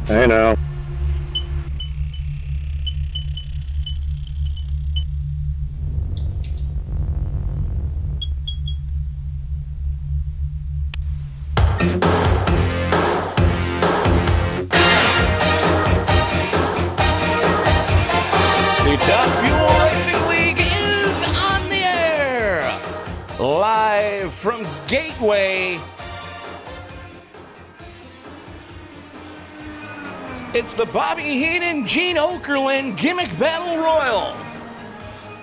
I know. The Top Fuel Racing League is on the air, live from Gateway. It's the Bobby Heenan, Gene Okerlund Gimmick Battle Royal.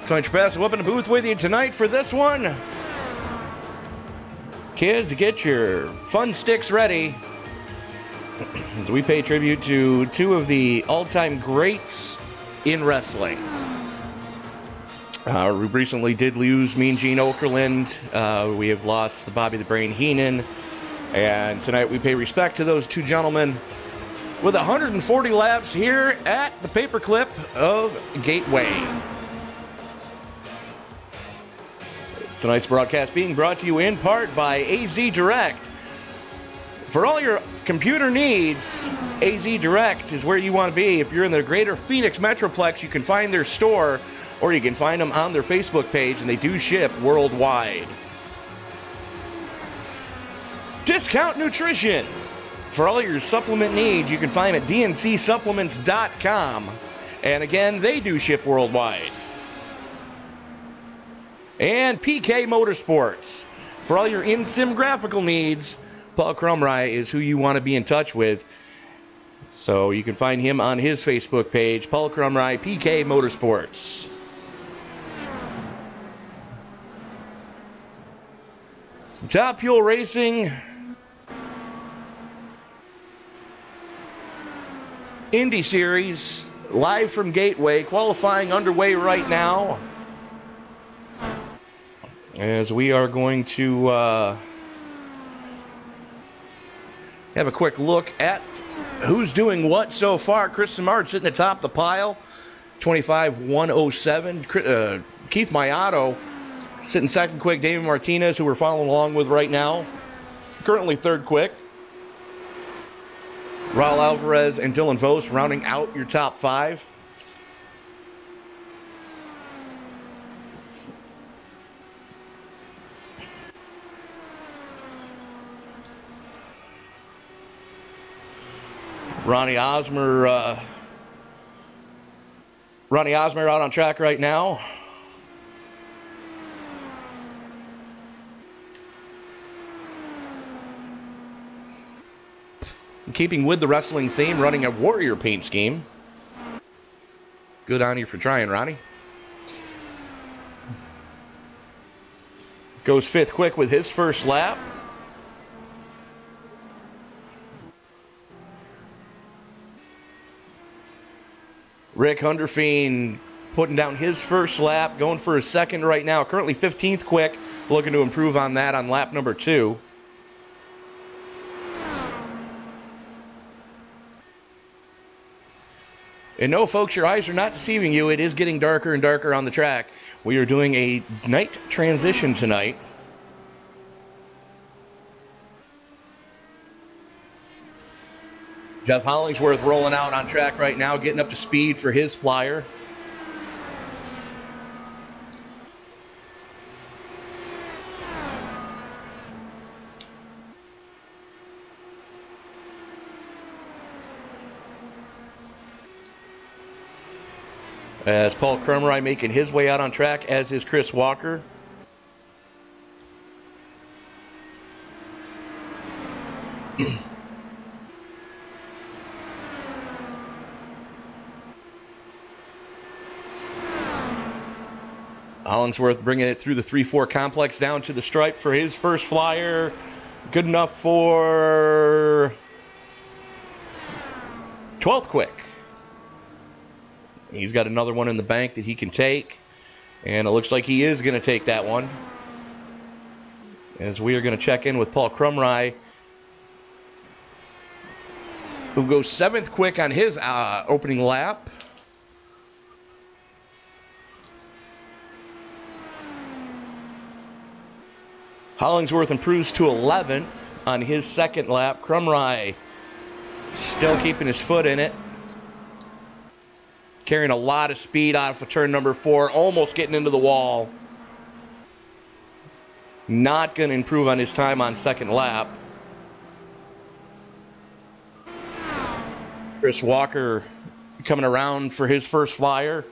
Tony Trapasso up in the booth with you tonight for this one. Kids, get your fun sticks ready as we pay tribute to two of the all-time greats in wrestling. We recently did lose Mean Gene Okerlund. We have lost the Bobby the Brain Heenan. And tonight we pay respect to those two gentlemen with 140 laps here at the Paperclip of Gateway. Tonight's broadcast being brought to you in part by AZ Direct. For all your computer needs, AZ Direct is where you want to be. If you're in the greater Phoenix Metroplex, you can find their store, or you can find them on their Facebook page, and they do ship worldwide. Discount Nutrition. For all your supplement needs, you can find them at dncsupplements.com. And again, they do ship worldwide. And PK Motorsports. For all your in-sim graphical needs, Paul Crumry is who you want to be in touch with. So you can find him on his Facebook page, Paul Crumry, PK Motorsports. It's the Top Fuel Racing Indy Series, live from Gateway. Qualifying underway right now, as we are going to have a quick look at who's doing what so far. Chris Samard sitting atop the pile, 25-107. Keith Mayato sitting second quick. David Martinez, who we're following along with right now, currently third quick. Raul Alvarez and Dylan Vos rounding out your top five. Ronnie Osmer out on track right now. Keeping with the wrestling theme, running a Warrior paint scheme. Good on you for trying, Ronnie. Goes fifth quick with his first lap. Rick Hunderfeen putting down his first lap, going for his second right now. Currently 15th quick, looking to improve on that on lap number 2. And no, folks, your eyes are not deceiving you. It is getting darker and darker on the track. We are doing a night transition tonight. Jeff Hollingsworth rolling out on track right now, getting up to speed for his flyer. As Paul Crumry making his way out on track, as is Chris Walker. Hollingsworth bringing it through the 3-4 complex down to the stripe for his first flyer. Good enough for 12th quick. He's got another one in the bank that he can take. And it looks like he is going to take that one. As we are going to check in with Paul Crumry, who goes 7th quick on his opening lap. Hollingsworth improves to 11th on his second lap. Crumry Still keeping his foot in it. Carrying a lot of speed out of turn number 4. Almost getting into the wall. Not going to improve on his time on second lap. Chris Walker coming around for his first flyer.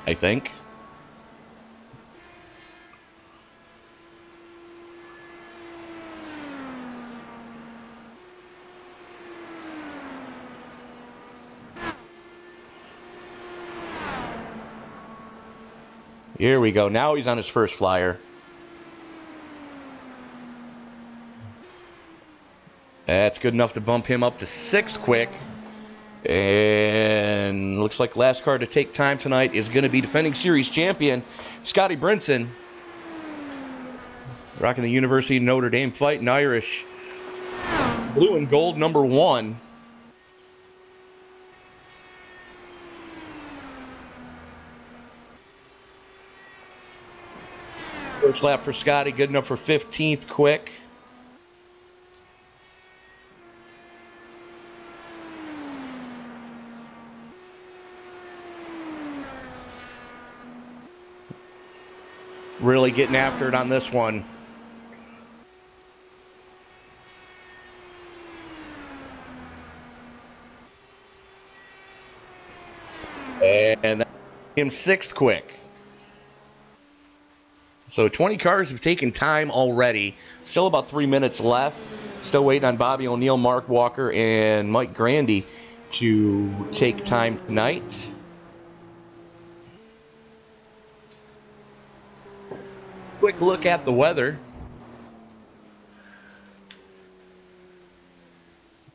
I think. Here we go. Now he's on his first flyer. That's good enough to bump him up to 6th quick. And looks like last car to take time tonight is going to be defending series champion Scotty Brinson. Rocking the University of Notre Dame Fighting Irish blue and gold number 1. First lap for Scotty, good enough for 15th quick. Really getting after it on this one. And him 6th quick. So 20 cars have taken time already. Still about 3 minutes left. Still waiting on Bobby O'Neill, Mark Walker, and Mike Grandy to take time tonight. Quick look at the weather.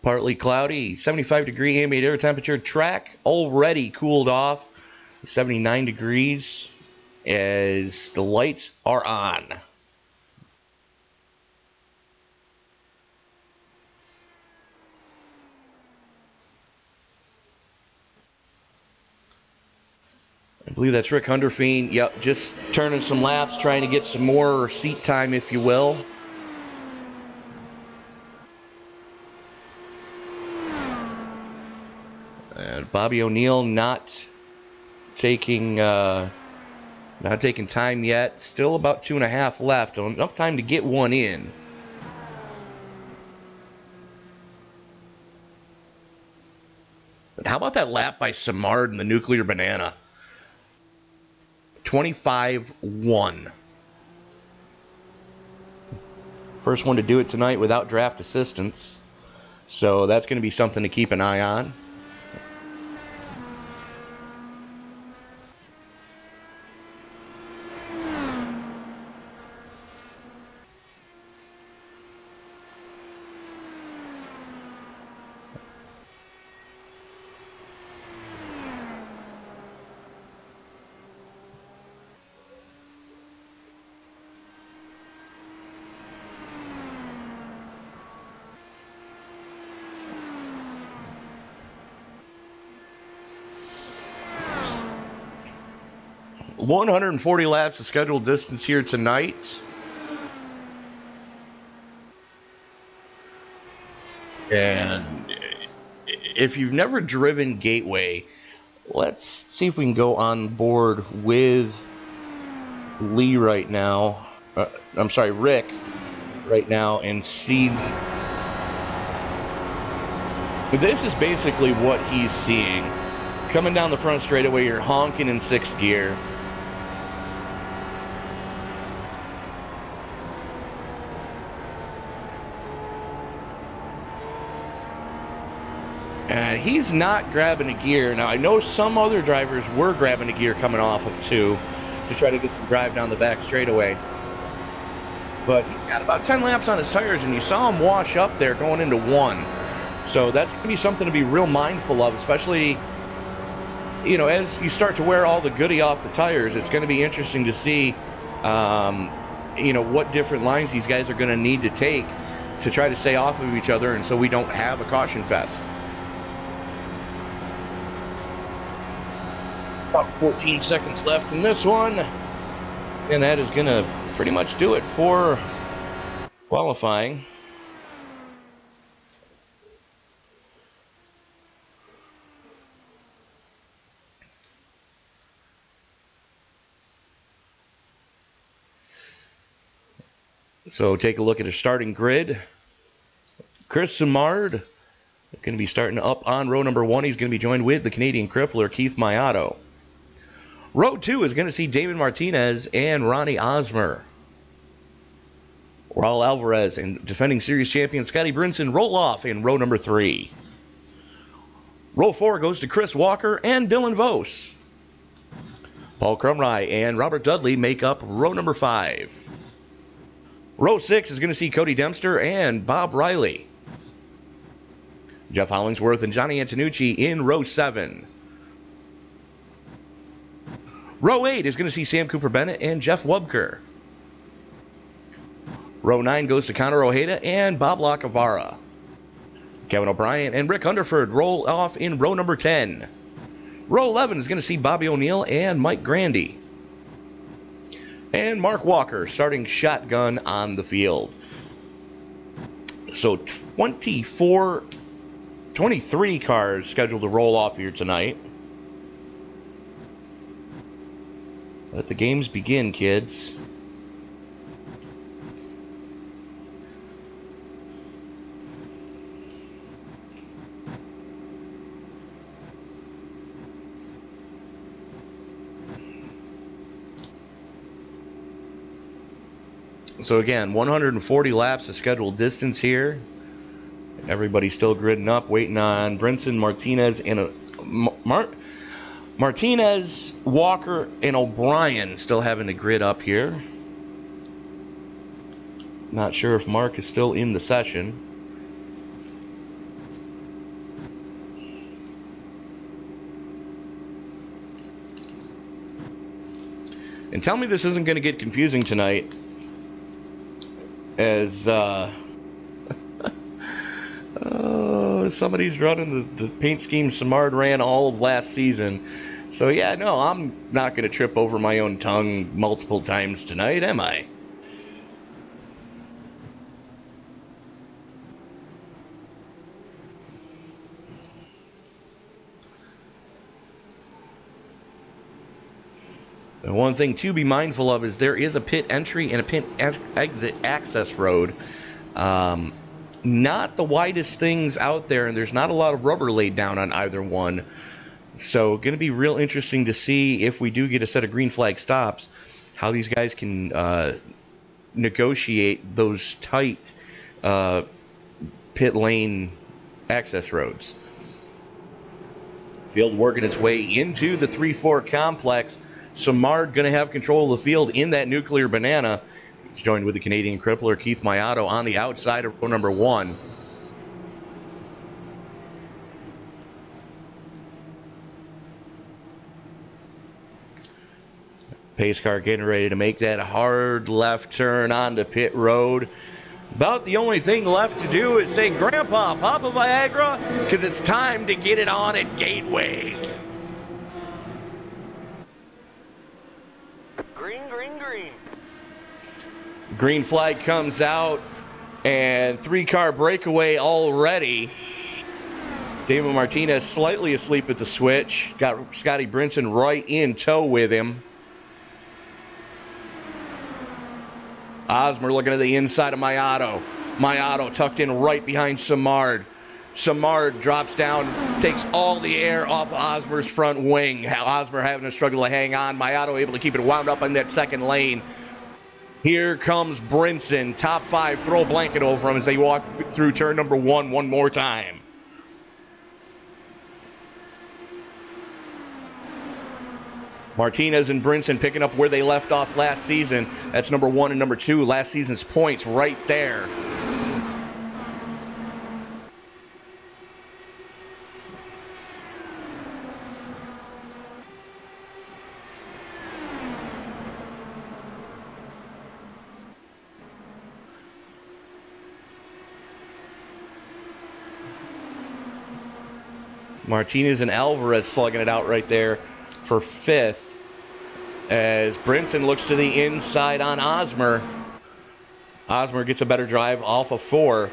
Partly cloudy, 75-degree ambient air temperature. Track already cooled off, 79 degrees as the lights are on. I believe that's Rick Hunderfeen. Yep, just turning some laps, trying to get some more seat time, if you will. And Bobby O'Neill not taking time yet. Still about 2.5 left. Enough time to get one in. But how about that lap by Samard and the Nuclear Banana? 25-1. First one to do it tonight without draft assistance. So that's going to be something to keep an eye on. – 140 laps of scheduled distance here tonight. And if you've never driven Gateway, let's see if we can go on board with Lee right now. I'm sorry, Rick right now, and see. This is basically what he's seeing. Coming down the front straightaway, you're honking in 6th gear. And he's not grabbing a gear. Now, I know some other drivers were grabbing a gear coming off of 2 to try to get some drive down the back straightaway. But he's got about 10 laps on his tires, and you saw him wash up there going into 1. So that's going to be something to be real mindful of, especially, you know, as you start to wear all the goodie off the tires. It's going to be interesting to see, you know, what different lines these guys are going to need to take to try to stay off of each other, and so we don't have a caution fest. About 14 seconds left in this one, and that is going to pretty much do it for qualifying. So take a look at a starting grid. Chris Simard going to be starting up on row number 1. He's going to be joined with the Canadian crippler Keith Mayato. Row 2 is going to see David Martinez and Ronnie Osmer. Raul Alvarez and defending series champion Scotty Brinson roll off in row number 3. Row 4 goes to Chris Walker and Dylan Vos. Paul Crumry and Robert Dudley make up row number 5. Row 6 is going to see Cody Dempster and Bob Riley. Jeff Hollingsworth and Johnny Antonucci in row 7. Row 8 is going to see Sam Cooper Bennett and Jeff Wubker. Row 9 goes to Connor Ojeda and Bob Lacavara. Kevin O'Brien and Rick Underford roll off in row number 10. Row 11 is going to see Bobby O'Neill and Mike Grandy. And Mark Walker starting shotgun on the field. So 23 cars scheduled to roll off here tonight. Let the games begin, kids. So again, 140 laps of scheduled distance here. Everybody's still gridding up, waiting on Brinson, Martinez, and Martinez, Walker, and O'Brien still having to grid up here. Not sure if Mark is still in the session. And tell me this isn't going to get confusing tonight, as somebody's running the paint scheme Simard ran all of last season. So yeah, no, I'm not going to trip over my own tongue multiple times tonight, am I? And one thing to be mindful of is there is a pit entry and a pit exit access road. Not the widest things out there, and there's not a lot of rubber laid down on either one. So going to be real interesting to see if we do get a set of green flag stops, how these guys can negotiate those tight pit lane access roads. Field working its way into the 3-4 complex. Simard going to have control of the field in that nuclear banana. He's joined with the Canadian crippler Keith Mayato on the outside of row number 1. Pace car getting ready to make that hard left turn onto pit road. About the only thing left to do is say, Grandpa, pop a Viagra, because it's time to get it on at Gateway. Green flag comes out, and 3-car breakaway already. David Martinez slightly asleep at the switch. Got Scotty Brinson right in tow with him. Osmer looking at the inside of Mayato. Mayato tucked in right behind Simard. Simard drops down, takes all the air off Osmer's front wing. Osmer having a struggle to hang on. Mayato able to keep it wound up in that second lane. Here comes Brinson, top 5, throw a blanket over him as they walk through turn number 1 one more time. Martinez and Brinson picking up where they left off last season. That's number 1 and number 2, last season's points right there. Martinez and Alvarez slugging it out right there for 5th. as Brinson looks to the inside on Osmer. Osmer gets a better drive off of 4.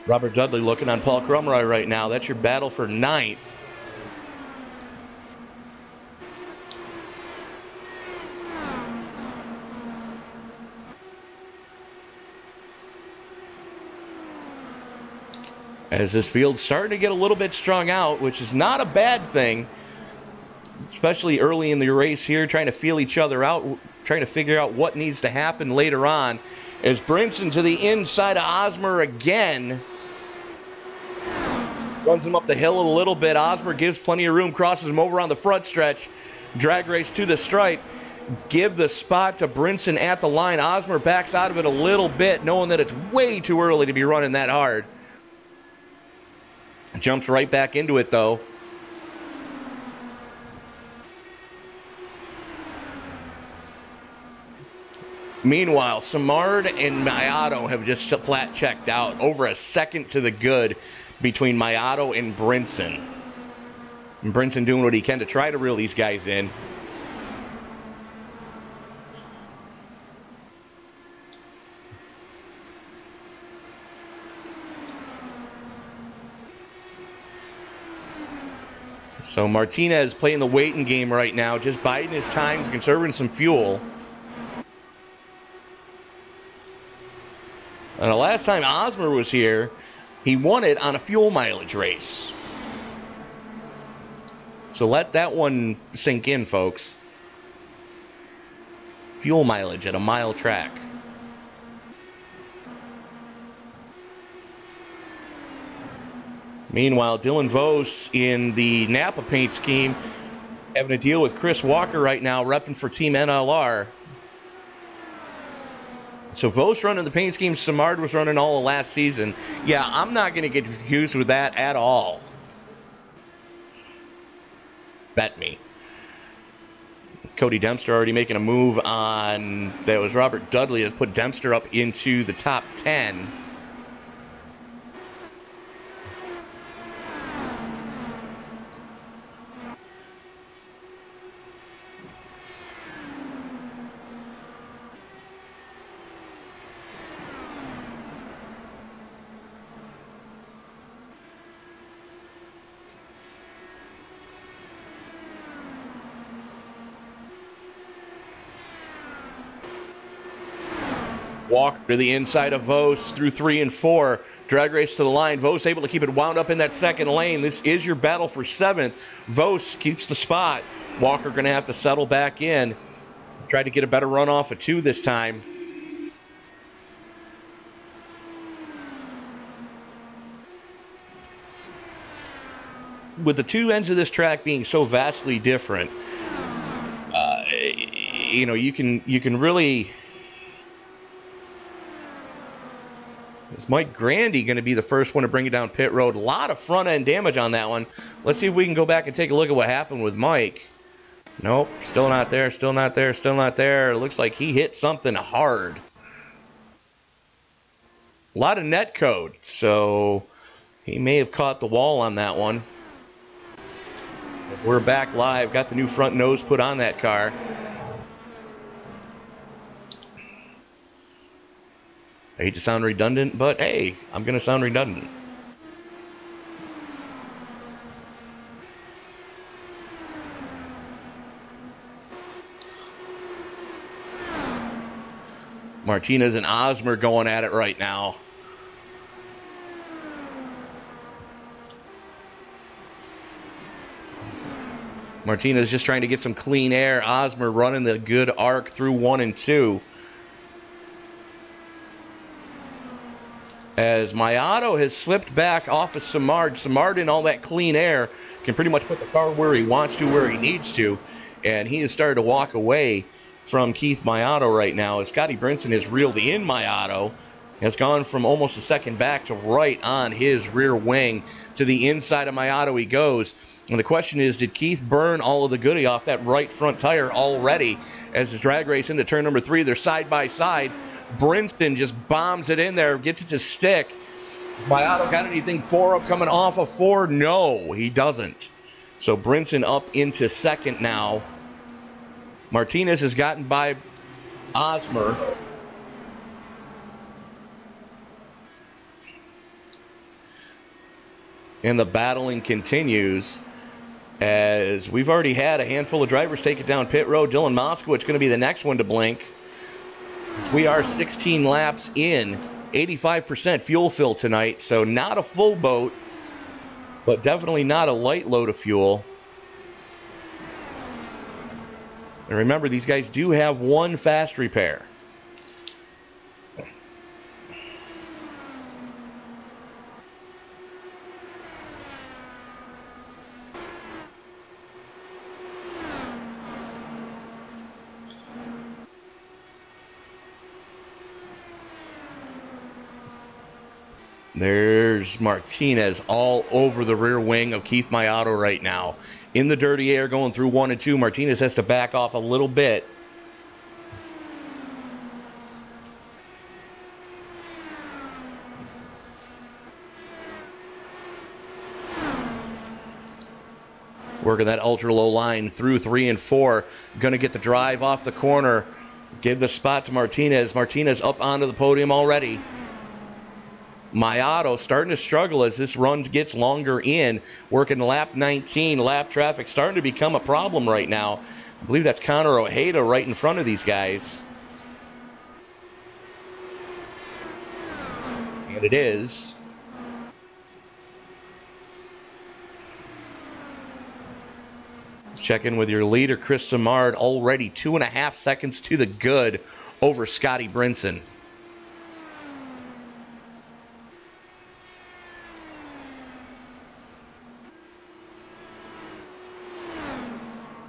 Robert Dudley looking on Paul Crumroy right now. That's your battle for 9th. As this field's starting to get a little bit strung out, which is not a bad thing, especially early in the race here, trying to feel each other out, trying to figure out what needs to happen later on. As Brinson to the inside of Osmer again. Runs him up the hill a little bit. Osmer gives plenty of room, crosses him over on the front stretch. Drag race to the stripe. Give the spot to Brinson at the line. Osmer backs out of it a little bit, knowing that it's way too early to be running that hard. Jumps right back into it, though. Meanwhile, Simard and Mayato have just flat checked out. Over a second to the good between Mayato and Brinson. And Brinson doing what he can to try to reel these guys in. So Martinez playing the waiting game right now, just biding his time, conserving some fuel. And the last time Osmer was here, he won it on a fuel mileage race. So let that one sink in, folks. Fuel mileage at a mile track. Meanwhile, Dylan Vos in the Napa paint scheme having to deal with Chris Walker right now, repping for Team NLR. So Vos running the paint scheme Simard was running all of last season. Yeah, I'm not going to get confused with that at all. Bet me. It's Cody Dempster already making a move on, that was Robert Dudley that put Dempster up into the top 10. Walker to the inside of Vos through 3 and 4. Drag race to the line. Vos able to keep it wound up in that second lane. This is your battle for 7th. Vos keeps the spot. Walker going to have to settle back in. Try to get a better run off of 2 this time. With the two ends of this track being so vastly different, you know, you can really... Is Mike Grandy going to be the first one to bring it down pit road? A lot of front end damage on that one. Let's see if we can go back and take a look at what happened with Mike. Nope, still not there, still not there, still not there. It looks like he hit something hard. A lot of net code, so he may have caught the wall on that one. We're back live, got the new front nose put on that car. I hate to sound redundant, but hey, I'm going to sound redundant. Martinez and Osmer going at it right now. Martinez just trying to get some clean air. Osmer running the good arc through 1 and 2. As Mayato has slipped back off of Simard. Simard in all that clean air can pretty much put the car where he wants to, where he needs to. And he has started to walk away from Keith Mayato right now. As Scotty Brinson has reeled in Mayato. Has gone from almost a second back to right on his rear wing. To the inside of Mayato he goes. And the question is, did Keith burn all of the goodie off that right front tire already? as the drag race into turn number 3. They're side by side. Brinson just bombs it in there, gets it to stick. Mayato got anything for him coming off of 4? No, he doesn't. So Brinson up into second now. Martinez has gotten by Osmer. And the battling continues as we've already had a handful of drivers take it down pit road. Dylan Moskowitz going to be the next one to blink. We are 16 laps in, 85% fuel fill tonight, so not a full boat, but definitely not a light load of fuel. And remember, these guys do have one fast repair. There's Martinez all over the rear wing of Keith Mayato right now. In the dirty air going through 1 and 2. Martinez has to back off a little bit. Working that ultra low line through 3 and 4. Going to get the drive off the corner. Give the spot to Martinez. Martinez up onto the podium already. Mayato starting to struggle as this run gets longer in. Working lap 19. Lap traffic starting to become a problem right now. I believe that's Connor Ojeda right in front of these guys. And it is. Let's check in with your leader, Chris Simard. Already 2.5 seconds to the good over Scotty Brinson.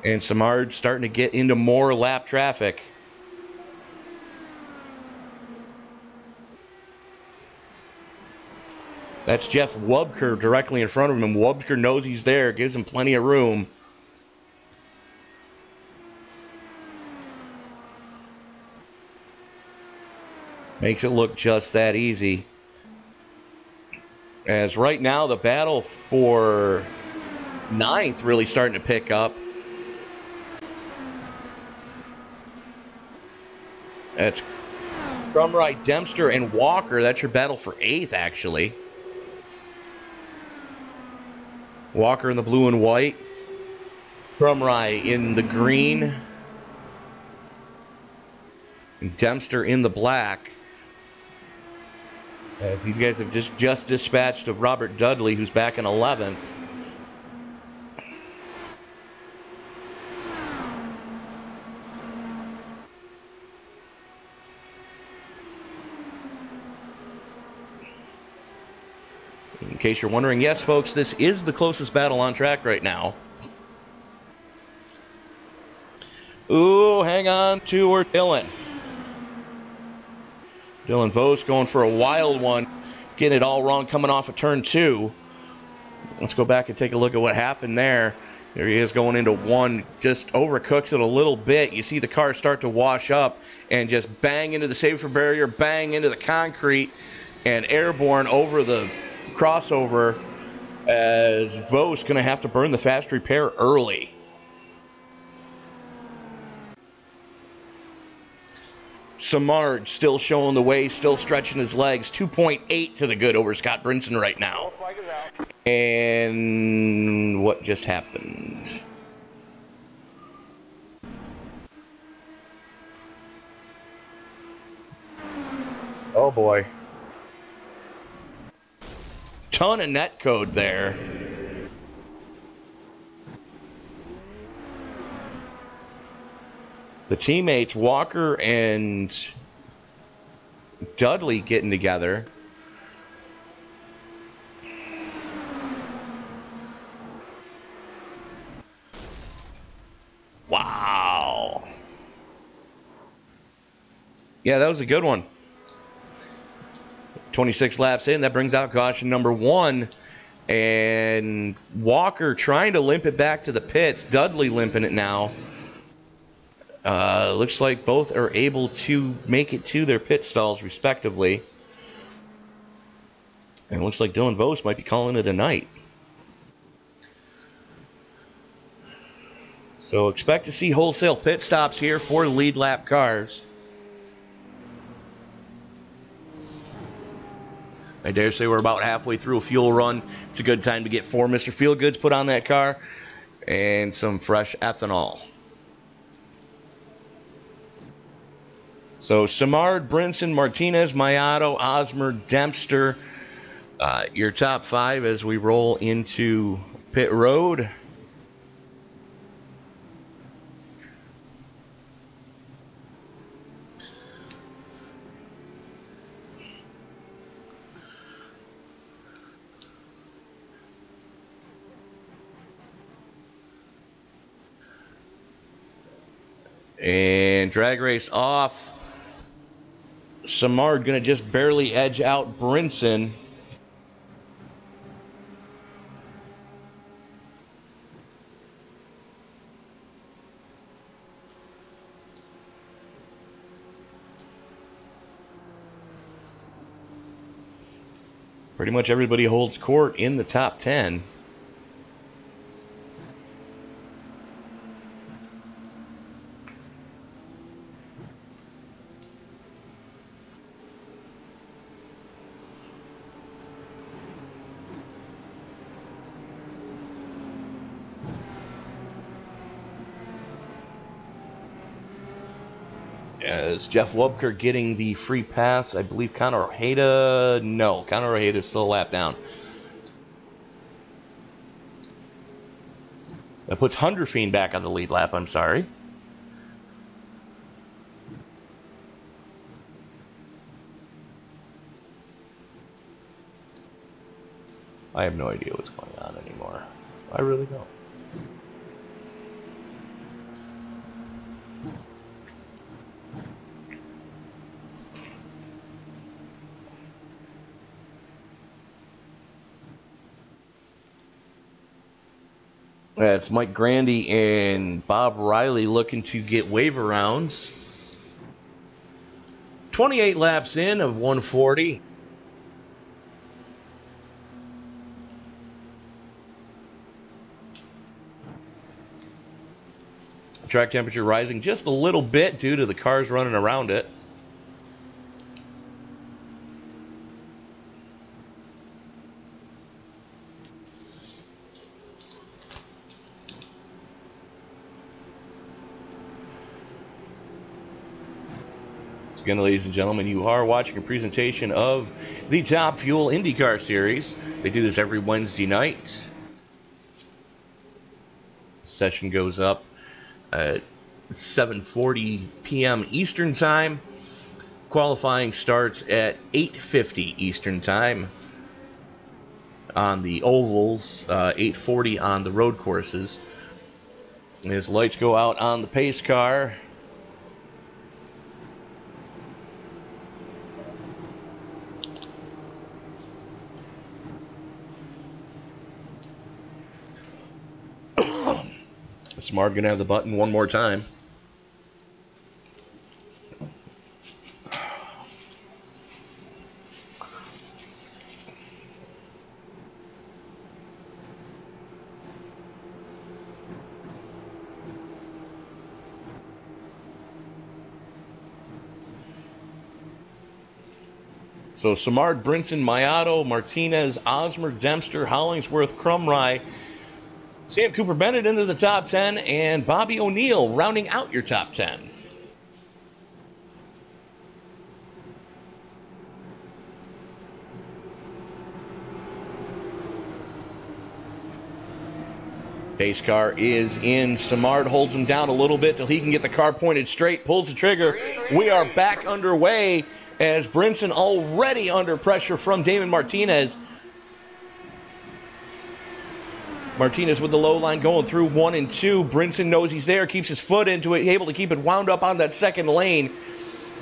And Simard starting to get into more lap traffic. That's Jeff Wubker directly in front of him. Wubker knows he's there, gives him plenty of room. Makes it look just that easy. As right now, the battle for 9th really starting to pick up. That's Crumrye, Dempster, and Walker. That's your battle for 8th, actually. Walker in the blue and white. Crumrye in the green. And Dempster in the black. As these guys have just dispatched of Robert Dudley, who's back in 11th. In case you're wondering, yes, folks, this is the closest battle on track right now. Ooh, hang on to her, Dylan. Dylan Vos going for a wild one, getting it all wrong coming off of turn 2. Let's go back and take a look at what happened there. There he is going into 1, just overcooks it a little bit. You see the car start to wash up and just bang into the safer barrier, bang into the concrete, and airborne over the crossover as Vos going to have to burn the fast repair early. Simard still showing the way, still stretching his legs. 2.8 to the good over Scott Brinson right now. And what just happened? Oh boy. Ton of net code there. The teammates, Walker and Dudley, getting together. Wow. Yeah, that was a good one. 26 laps in, that brings out caution number 1. And Walker trying to limp it back to the pits. Dudley limping it now. Looks like both are able to make it to their pit stalls respectively. And it looks like Dylan Vos might be calling it a night. So expect to see wholesale pit stops here for the lead lap cars. I dare say we're about halfway through a fuel run. It's a good time to get 4 Mr. Feelgoods put on that car and some fresh ethanol. So Samard, Brinson, Martinez, Mayato, Osmer, Dempster, your top 5 as we roll into pit road. And drag race off. Samard going to just barely edge out Brinson. Pretty much everybody holds court in the top 10. As Jeff Wubker getting the free pass, I believe Conor Ojeda, no, Conor Ojeda is still a lap down. That puts Hunderfeen back on the lead lap, I'm sorry. I have no idea what's going on anymore. I really don't. It's Mike Grandy and Bob Riley looking to get waiver rounds. 28 laps in of 140. Track temperature rising just a little bit due to the cars running around it. Again, ladies and gentlemen, you are watching a presentation of the Top Fuel IndyCar Series. They do this every Wednesday night. Session goes up at 7:40 p.m. Eastern Time. Qualifying starts at 8:50 Eastern Time on the ovals, 8:40 on the road courses. As lights go out on the pace car, Smart gonna have the button one more time. So Samard, Brinson, Mayato, Martinez, Osmer, Dempster, Hollingsworth, Crumry, Sam Cooper Bennett into the top 10, and Bobby O'Neill rounding out your top 10. Pace car is in. Samard holds him down a little bit till he can get the car pointed straight, pulls the trigger. We are back underway as Brinson already under pressure from Damon Martinez. Martinez with the low line going through 1 and 2. Brinson knows he's there, keeps his foot into it, able to keep it wound up on that second lane.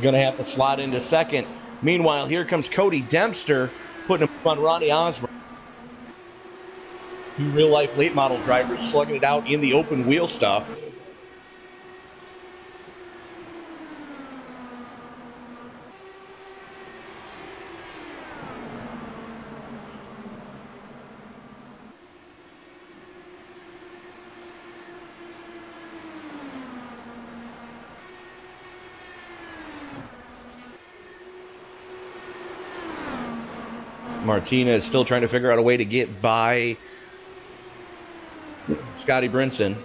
Gonna have to slot into second. Meanwhile, here comes Cody Dempster, putting him on Ronnie Osmer. Two real-life late model drivers slugging it out in the open wheel stuff. Martinez still trying to figure out a way to get by Scotty Brinson.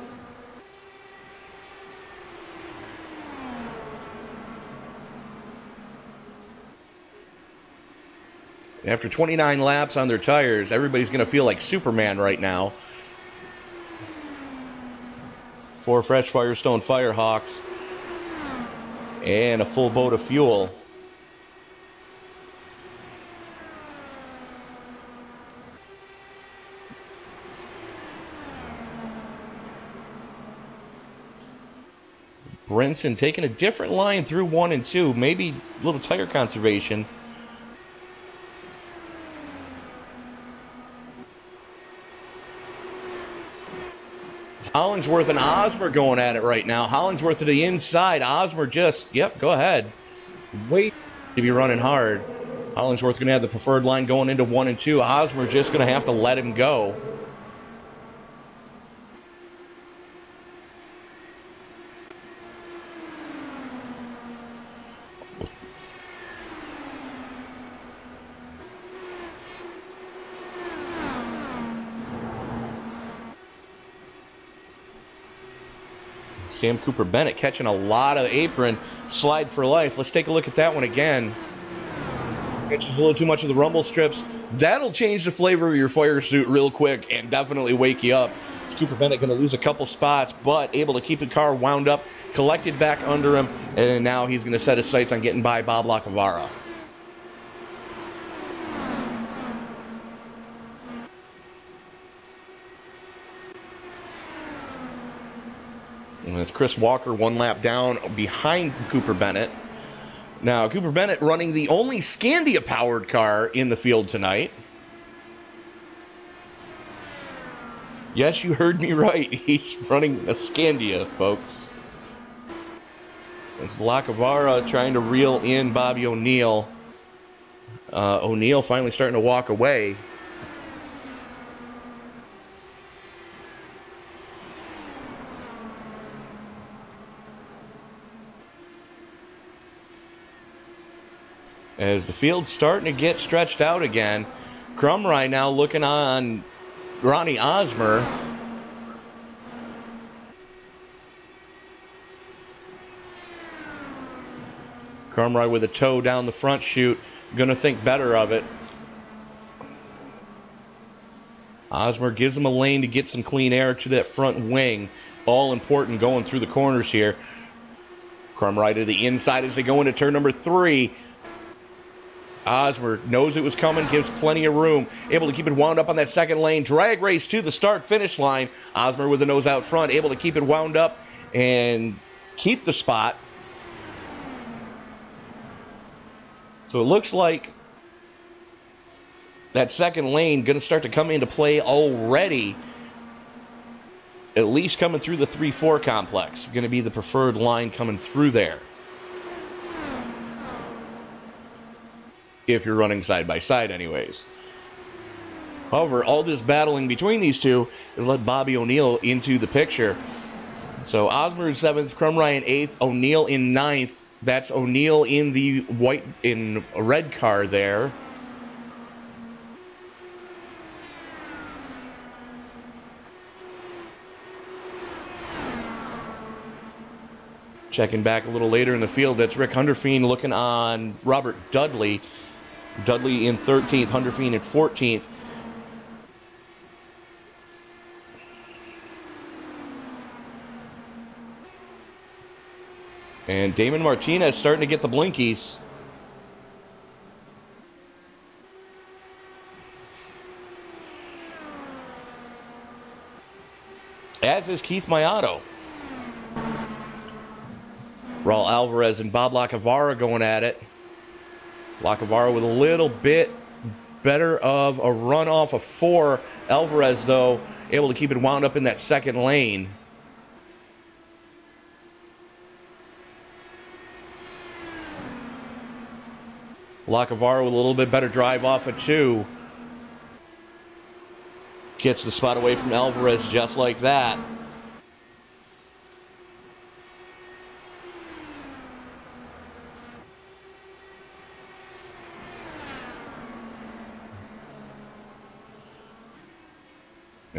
After 29 laps on their tires, everybody's going to feel like Superman right now. 4 fresh Firestone Firehawks and a full boat of fuel. Brinson taking a different line through 1 and 2, maybe a little tire conservation. It's Hollingsworth and Osmer going at it right now. Hollingsworth to the inside. Osmer just, yep, go ahead. Wait to be running hard. Hollingsworth going to have the preferred line going into 1 and 2. Osmer just going to have to let him go. Sam Cooper Bennett catching a lot of apron. Slide for life. Let's take a look at that one again. Catches a little too much of the rumble strips. That'll change the flavor of your fire suit real quick and definitely wake you up. It's Cooper Bennett going to lose a couple spots, but able to keep the car wound up, collected back under him, and now he's going to set his sights on getting by Bob Lacavara. And it's Chris Walker 1 lap down behind Cooper Bennett. Now, Cooper Bennett running the only Scandia-powered car in the field tonight. Yes, you heard me right. He's running a Scandia, folks. It's Lacavara trying to reel in Bobby O'Neill. O'Neill finally starting to walk away. As the field's starting to get stretched out again. Crumry now looking on Ronnie Osmer. Crumry with a toe down the front chute. Gonna think better of it. Osmer gives him a lane to get some clean air to that front wing. All important going through the corners here. Crumry to the inside as they go into turn number 3. Osmer knows it was coming, gives plenty of room, able to keep it wound up on that second lane. Drag race to the start-finish line. Osmer with the nose out front, able to keep it wound up and keep the spot. So it looks like that second lane going to start to come into play already, at least coming through the 3-4 complex. Going to be the preferred line coming through there, if you're running side by side anyways. However, all this battling between these two has led Bobby O'Neill into the picture. So Osmer in 7th, Crumry in 8th, O'Neill in 9th. That's O'Neill in the white in red car there. Checking back a little later in the field, that's Rick Hunderfeen looking on Robert Dudley. Dudley in 13th, Hunderfeen in 14th. And Damon Martinez starting to get the blinkies. As is Keith Mayato. Raul Alvarez and Bob Lacavara going at it. Lacavara with a little bit better of a run off of 4. Alvarez, though, able to keep it wound up in that second lane. Lacavara with a little bit better drive off of 2. Gets the spot away from Alvarez just like that.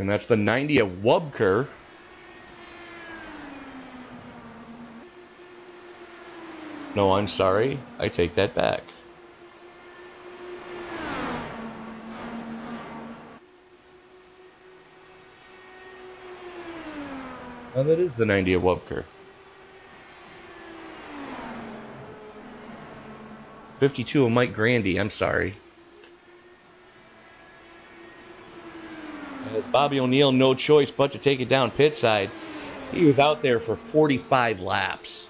And that's the 90 of Wubker. No, I'm sorry. I take that back. Oh, that is the 90 of Wubker. 52 of Mike Grandy, I'm sorry. As Bobby O'Neill, no choice but to take it down pit side. He was out there for 45 laps.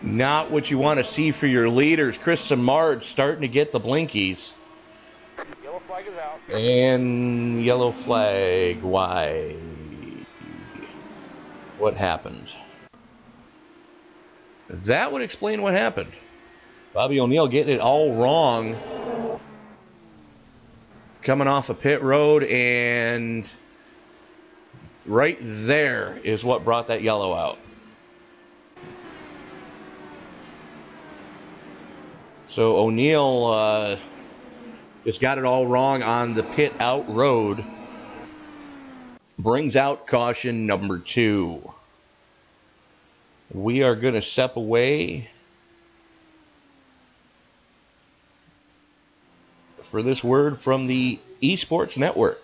Not what you want to see for your leaders. Chris Simard starting to get the blinkies. Yellow flag is out. And yellow flag. Why? What happened? That would explain what happened. Bobby O'Neill getting it all wrong. Coming off a pit road, and right there is what brought that yellow out. So O'Neill just got it all wrong on the pit out road. Brings out caution number 2. We are going to step away for this word from the Esports Network.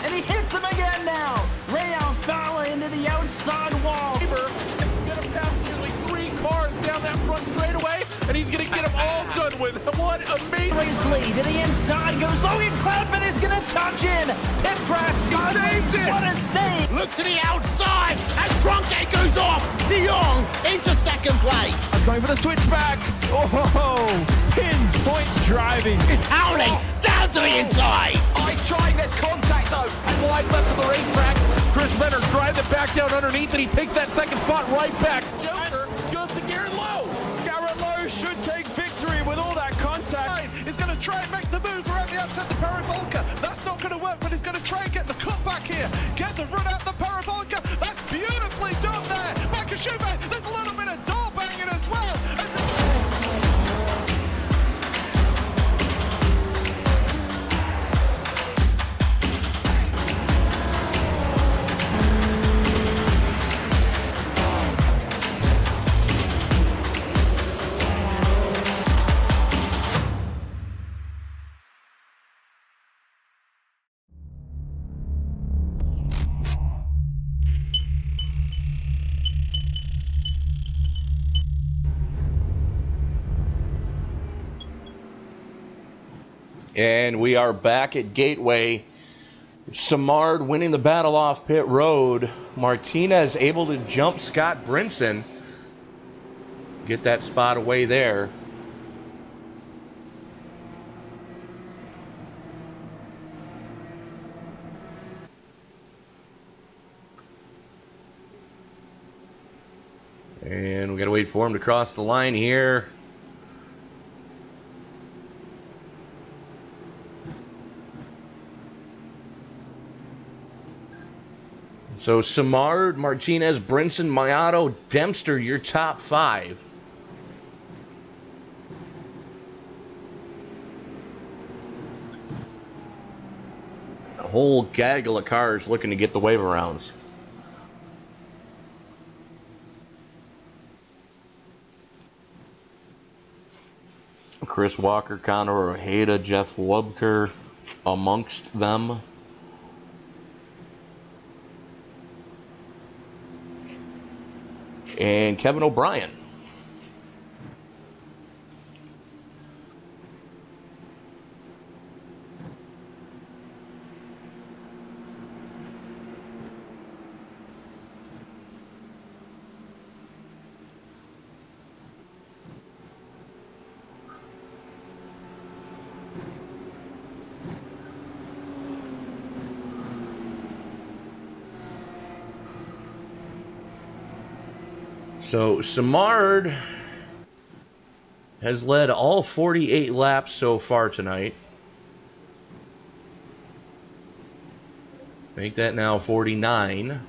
And he hits him again now. Ray Alfala into the outside wall. He's going to pass nearly 3 cars down that front straightaway, and he's going to get them all done with. What amazing. Racely to the inside goes Logan Cloudman is going to touch in. Pit press. saved it. What a save. Look to the outside as Cronkite goes off. De Jong into second place. Going for the switchback. Oh, pinpoint driving. It's howling down to the inside. I tried. There's contact though. Slide left of the racetrack. Chris Benner drives it back down underneath, and he takes that second spot right back. Joker goes to Garrett Lowe. Garrett Lowe should take victory with all that contact. He's going to try and make the move around the outside the parabolica. That's not going to work, but he's going to try and get the cut back here. Get the run out the parabolica. That's beautifully done there. Michael Schubert, there's a little bit of door banging as well. And we are back at Gateway. Simard winning the battle off pit road. Martinez able to jump Scott Brinson. Get that spot away there. And we got to wait for him to cross the line here. So Simard, Martinez, Brinson, Mayato, Dempster, your top 5. A whole gaggle of cars looking to get the wave arounds. Chris Walker, Conor Ojeda, Jeff Wubker amongst them. And Kevin O'Brien. So Samard has led all 48 laps so far tonight. Make that now 49.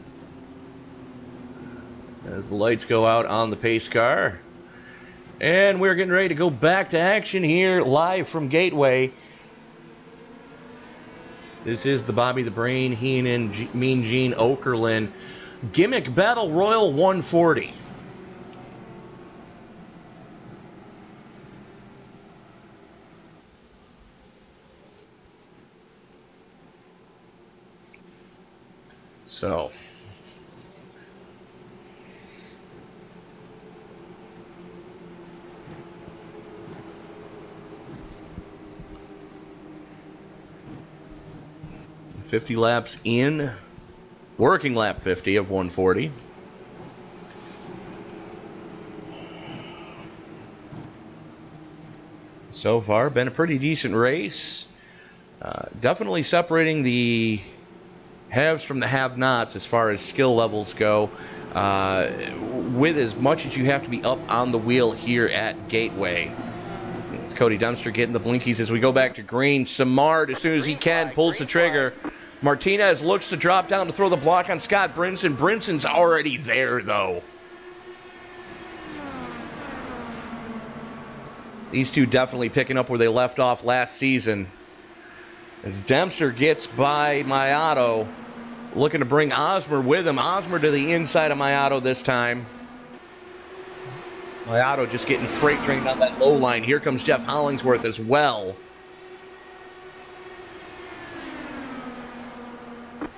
As the lights go out on the pace car. And we're getting ready to go back to action here live from Gateway. This is the Bobby the Brain, Heenan, Mean Gene, Okerlund Gimmick Battle Royal 140. So, $50 laps in, working lap 50 of 140. So far, been a pretty decent race. Definitely separating the haves from the have-nots as far as skill levels go, with as much as you have to be up on the wheel here at Gateway. It's Cody Dempster getting the blinkies as we go back to green. Samard, as soon as he can, pulls the trigger. Martinez looks to drop down to throw the block on Scott Brinson. Brinson's already there, though. These two definitely picking up where they left off last season. As Dempster gets by Mayato, looking to bring Osmer with him. Osmer to the inside of Mayato this time. Mayato just getting freight trained on that low line. Here comes Jeff Hollingsworth as well.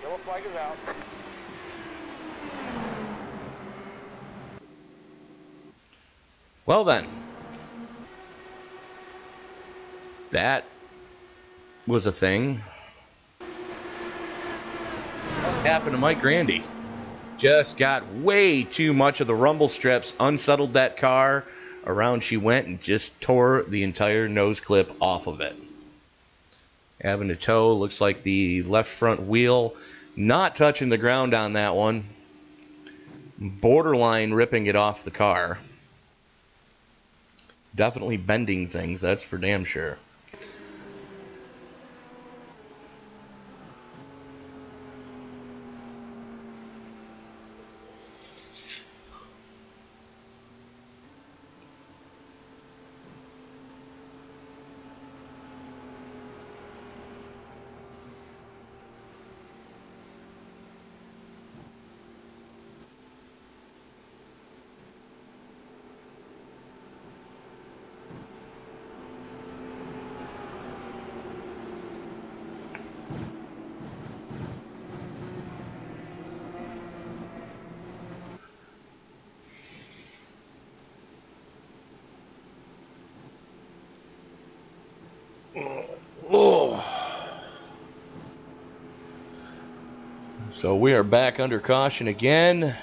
Yellow flag is out. Well then. That was a thing. What happened to Mike Grandy? Just got way too much of the rumble strips, unsettled that car, around she went and just tore the entire nose clip off of it. Having to tow, looks like the left front wheel not touching the ground on that one. Borderline ripping it off the car. Definitely bending things, that's for damn sure. So we are back under caution again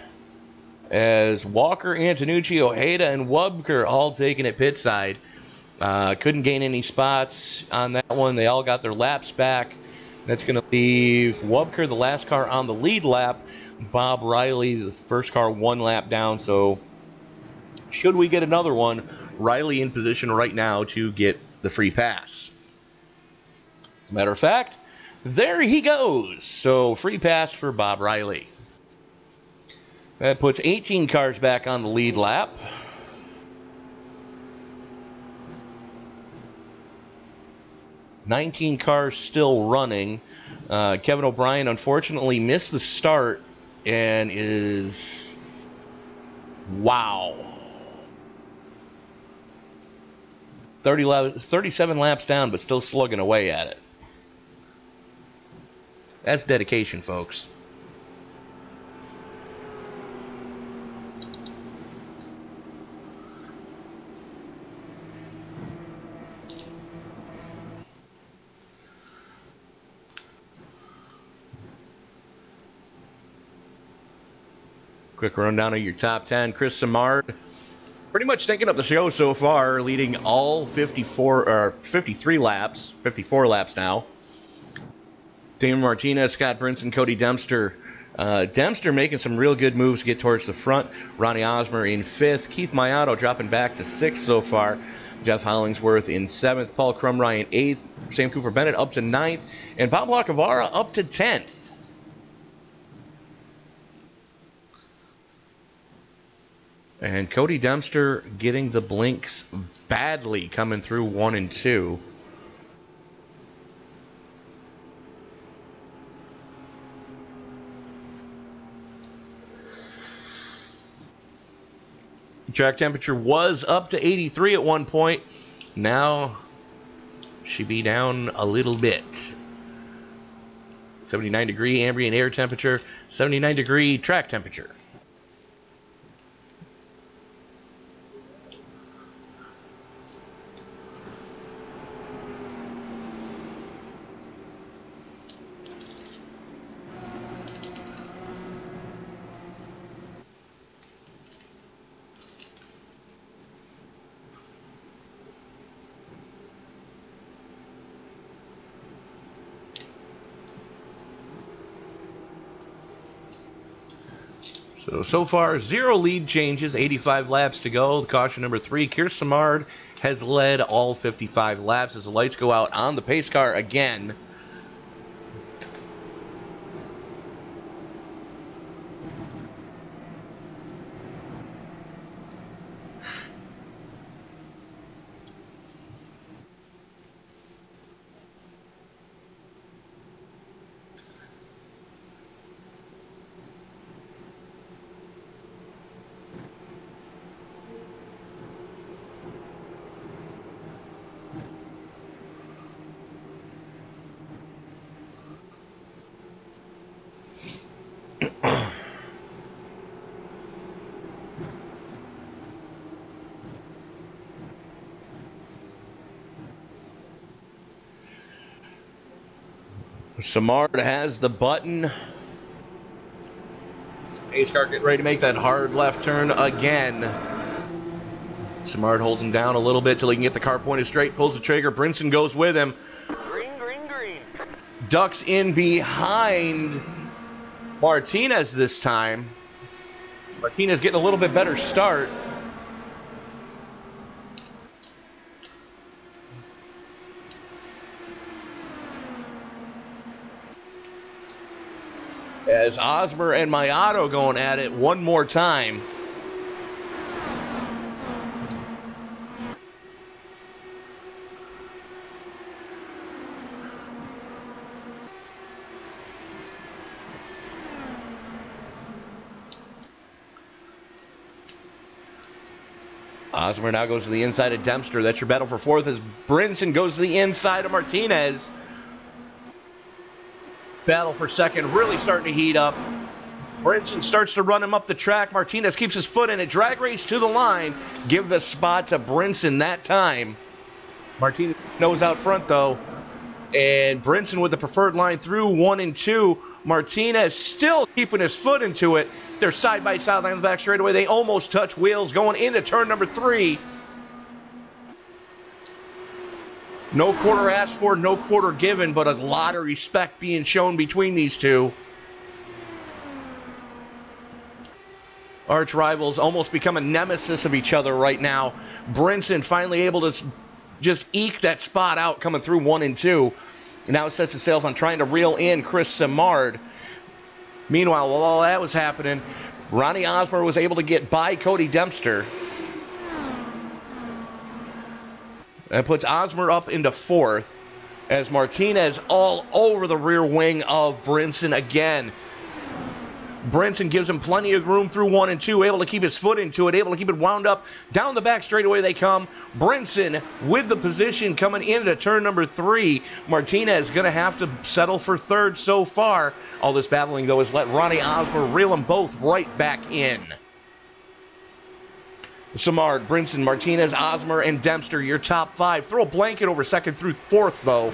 as Walker, Antonucci, Ojeda, and Wubker all taking it pit side. Couldn't gain any spots on that one. They all got their laps back. That's going to leave Wubker, the last car on the lead lap. Bob Riley, the first car, one lap down. So should we get another one, Riley in position right now to get the free pass. As a matter of fact, there he goes. So free pass for Bob Riley. That puts 18 cars back on the lead lap. $19 cars still running. Kevin O'Brien unfortunately missed the start and is... wow. 37 laps down, but still slugging away at it. That's dedication, folks. Quick rundown of your top 10. Chris Samard, pretty much taking up the show so far, leading all 53 laps, 54 laps now. Damon Martinez, Scott Brinson, Cody Dempster Dempster making some real good moves to get towards the front. Ronnie Osmer in 5th. Keith Mayato dropping back to 6th so far. Jeff Hollingsworth in 7th. Paul Crumrye in 8th. Sam Cooper Bennett up to 9th. And Bob Lacavara up to 10th. And Cody Dempster getting the blinks badly coming through 1 and 2. Track temperature was up to 83 at one point. Now should be down a little bit. 79 degree ambient air temperature, 79 degree track temperature. So far, 0 lead changes, 85 laps to go. Caution number 3, Keir Samard has led all 55 laps as the lights go out on the pace car again. Samard has the button. Pace car getting ready to make that hard left turn again. Samard holds him down a little bit till he can get the car pointed straight, pulls the trigger. Brinson goes with him. Green, green, green. Ducks in behind Martinez this time. Martinez getting a little bit better start. As Osmer and Mayato going at it one more time. Osmer now goes to the inside of Dempster. That's your battle for 4th as Brinson goes to the inside of Martinez. Battle for 2nd really starting to heat up. Brinson starts to run him up the track. Martinez keeps his foot in it. Drag race to the line. Give the spot to Brinson that time. Martinez knows out front though. And Brinson with the preferred line through 1 and 2. Martinez still keeping his foot into it. They're side by side on the back straightaway. They almost touch wheels going into turn number 3. No quarter asked for, no quarter given, but a lot of respect being shown between these two. Arch rivals almost become a nemesis of each other right now. Brinson finally able to just eke that spot out coming through 1 and 2. And now it sets its sails on trying to reel in Chris Samard. Meanwhile, while all that was happening, Ronnie Osmer was able to get by Cody Dempster. That puts Osmer up into 4th as Martinez all over the rear wing of Brinson again. Brinson gives him plenty of room through 1 and 2, able to keep his foot into it, able to keep it wound up. Down the back straightaway they come. Brinson with the position coming into turn number 3. Martinez going to have to settle for 3rd so far. All this battling, though, has let Ronnie Osmer reel them both right back in. Samard, Brinson, Martinez, Osmer, and Dempster, your top 5. Throw a blanket over 2nd through 4th, though.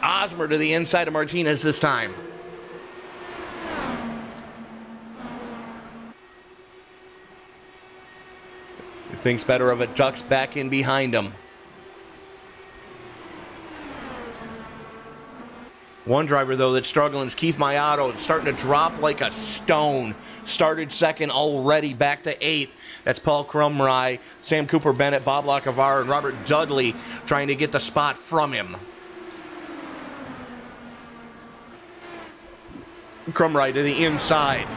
Osmer to the inside of Martinez this time. Thinks better of it, ducks back in behind him. One driver, though, that's struggling is Keith Mayato. It's starting to drop like a stone. Started second already, back to 8th. That's Paul Crumry, Sam Cooper Bennett, Bob Lacavara, and Robert Dudley trying to get the spot from him. Crumry to the inside.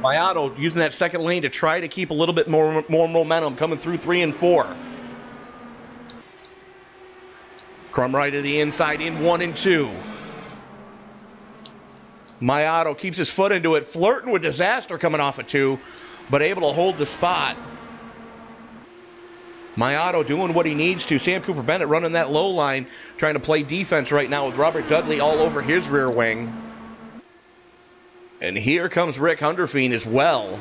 Mayato using that second lane to try to keep a little bit more momentum coming through 3 and 4. Crumry to the inside in 1 and 2. Mayato keeps his foot into it, flirting with disaster coming off of 2, but able to hold the spot. Mayato doing what he needs to. Sam Cooper Bennett running that low line, trying to play defense right now with Robert Dudley all over his rear wing. And here comes Rick Hunderfeen as well.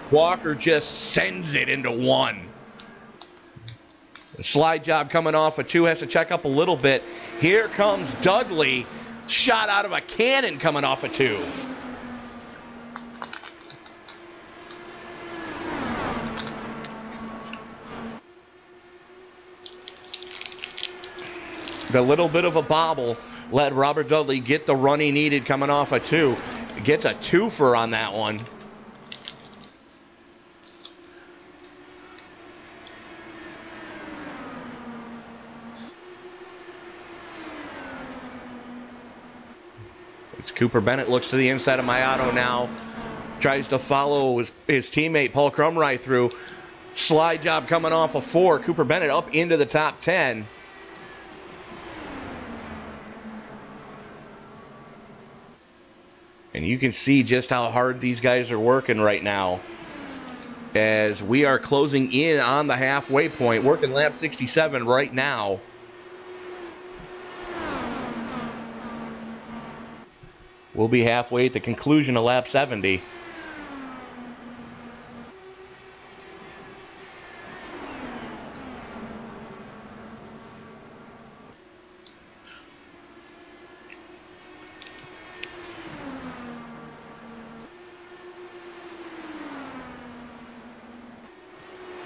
Walker just sends it into 1. The slide job coming off of 2, has to check up a little bit. Here comes Dudley, shot out of a cannon coming off of 2. The little bit of a bobble let Robert Dudley get the run he needed coming off of 2. Gets a twofer on that one. It's Cooper Bennett looks to the inside of Mayato now. Tries to follow his teammate Paul Crumry through. Slide job coming off of 4. Cooper Bennett up into the top 10. And you can see just how hard these guys are working right now as we are closing in on the halfway point, working lap 67 right now. We'll be halfway at the conclusion of lap 70.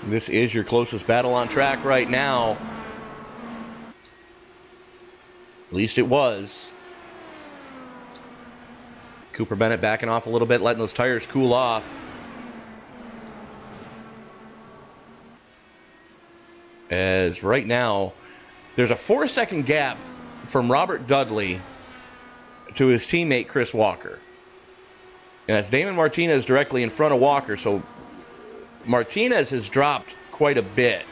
This is your closest battle on track right now. At least it was. Cooper Bennett backing off a little bit, letting those tires cool off. As right now, there's a 4-second gap from Robert Dudley to his teammate Chris Walker. And that's Damon Martinez directly in front of Walker, so Martinez has dropped quite a bit.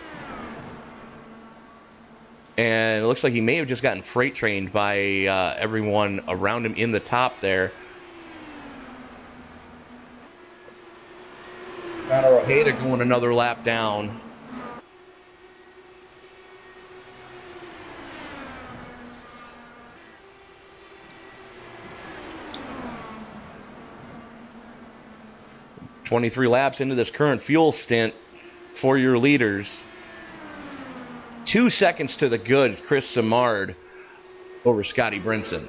And it looks like he may have just gotten freight trained by everyone around him in the top there. Connor Ojeda going another lap down. "23 laps into this current fuel stint for your leaders. 2 seconds to the good, Chris Simard over Scotty Brinson.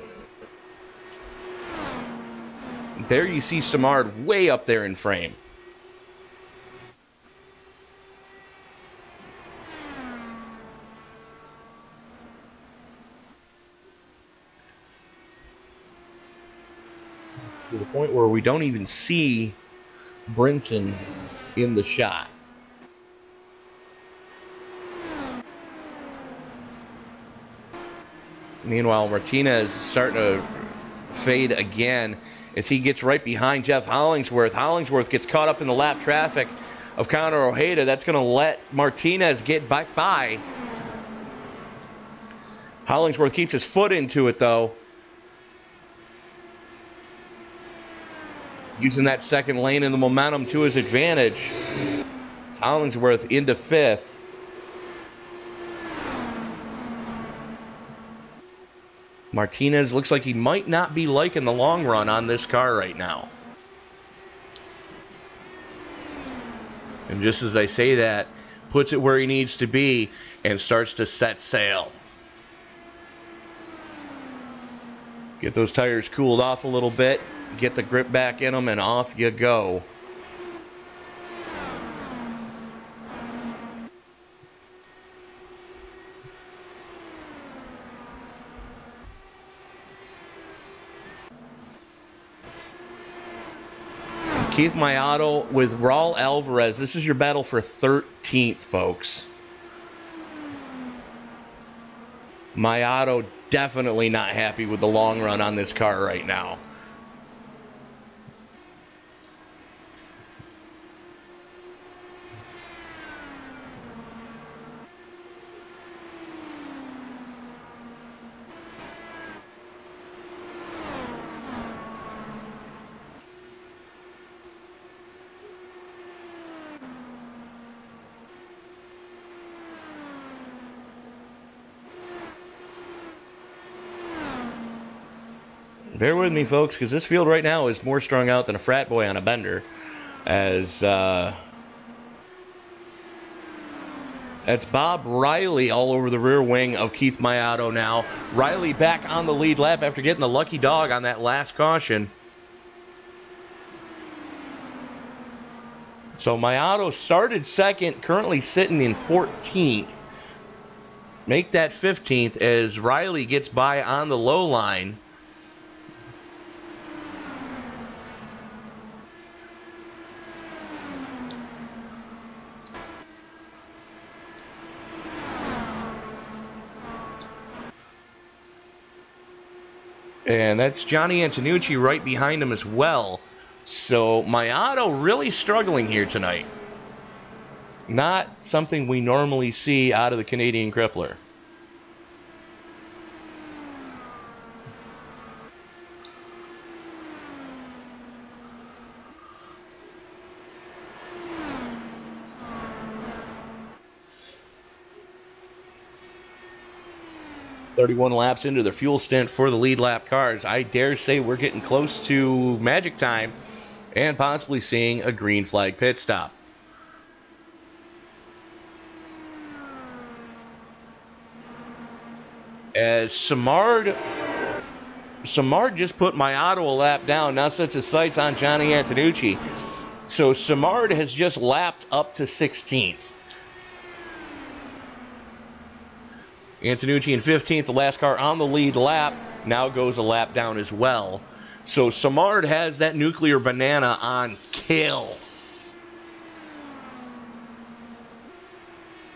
There you see Simard way up there in frame. To the point where we don't even see Brinson in the shot. Meanwhile, Martinez is starting to fade again as he gets right behind Jeff Hollingsworth. Hollingsworth gets caught up in the lap traffic of Connor Ojeda. That's going to let Martinez get back by. Hollingsworth keeps his foot into it, though. Using that second lane and the momentum to his advantage. It's Hollingsworth into 5th. Martinez looks like he might not be liking the long run on this car right now. And just as I say that, puts it where he needs to be and starts to set sail. Get those tires cooled off a little bit. get the grip back in them, and off you go. Keith Mayato with Raul Alvarez. This is your battle for 13th, folks. Mayato definitely not happy with the long run on this car right now. Bear with me, folks, because this field right now is more strung out than a frat boy on a bender. As that's Bob Riley all over the rear wing of Keith Mayato now. Riley back on the lead lap after getting the lucky dog on that last caution. So Mayato started second, currently sitting in 14th. Make that 15th as Riley gets by on the low line. And that's Johnny Antonucci right behind him as well. So Mayato really struggling here tonight. Not something we normally see out of the Canadian Crippler. .31 laps into the fuel stint for the lead lap cars. I dare say we're getting close to magic time and possibly seeing a green flag pit stop. As Samard just put Mayato a lap down, now sets his sights on Johnny Antonucci. So Samard has just lapped up to 16th. Antonucci in 15th, the last car on the lead lap, now goes a lap down as well. So Samard has that nuclear banana on kill.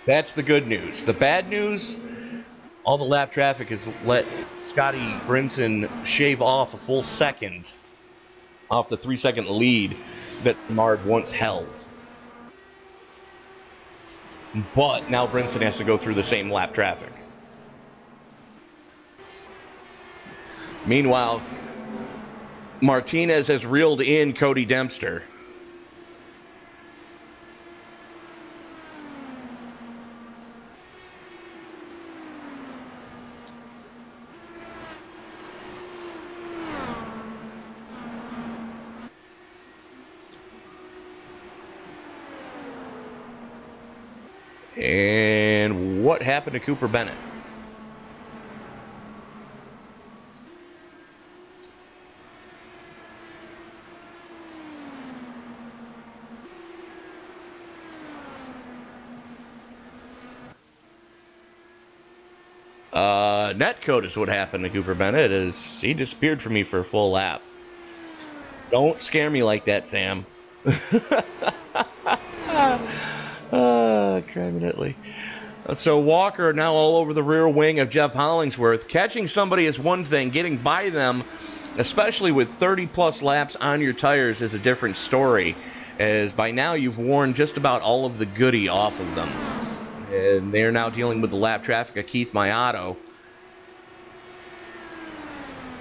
That's the good news. The bad news, all the lap traffic has let Scotty Brinson shave off a full second off the 3-second lead that Samard once held. But now Brinson has to go through the same lap traffic. Meanwhile, Martinez has reeled in Cody Dempster. And what happened to Cooper Bennett? Netcode is what happened to Cooper Bennett, as he disappeared from me for a full lap. Don't scare me like that, Sam. Criminally. So Walker now all over the rear wing of Jeff Hollingsworth. Catching somebody is one thing. Getting by them, especially with 30-plus laps on your tires, is a different story, as by now you've worn just about all of the goodie off of them. And they're now dealing with the lap traffic of Keith Mayato.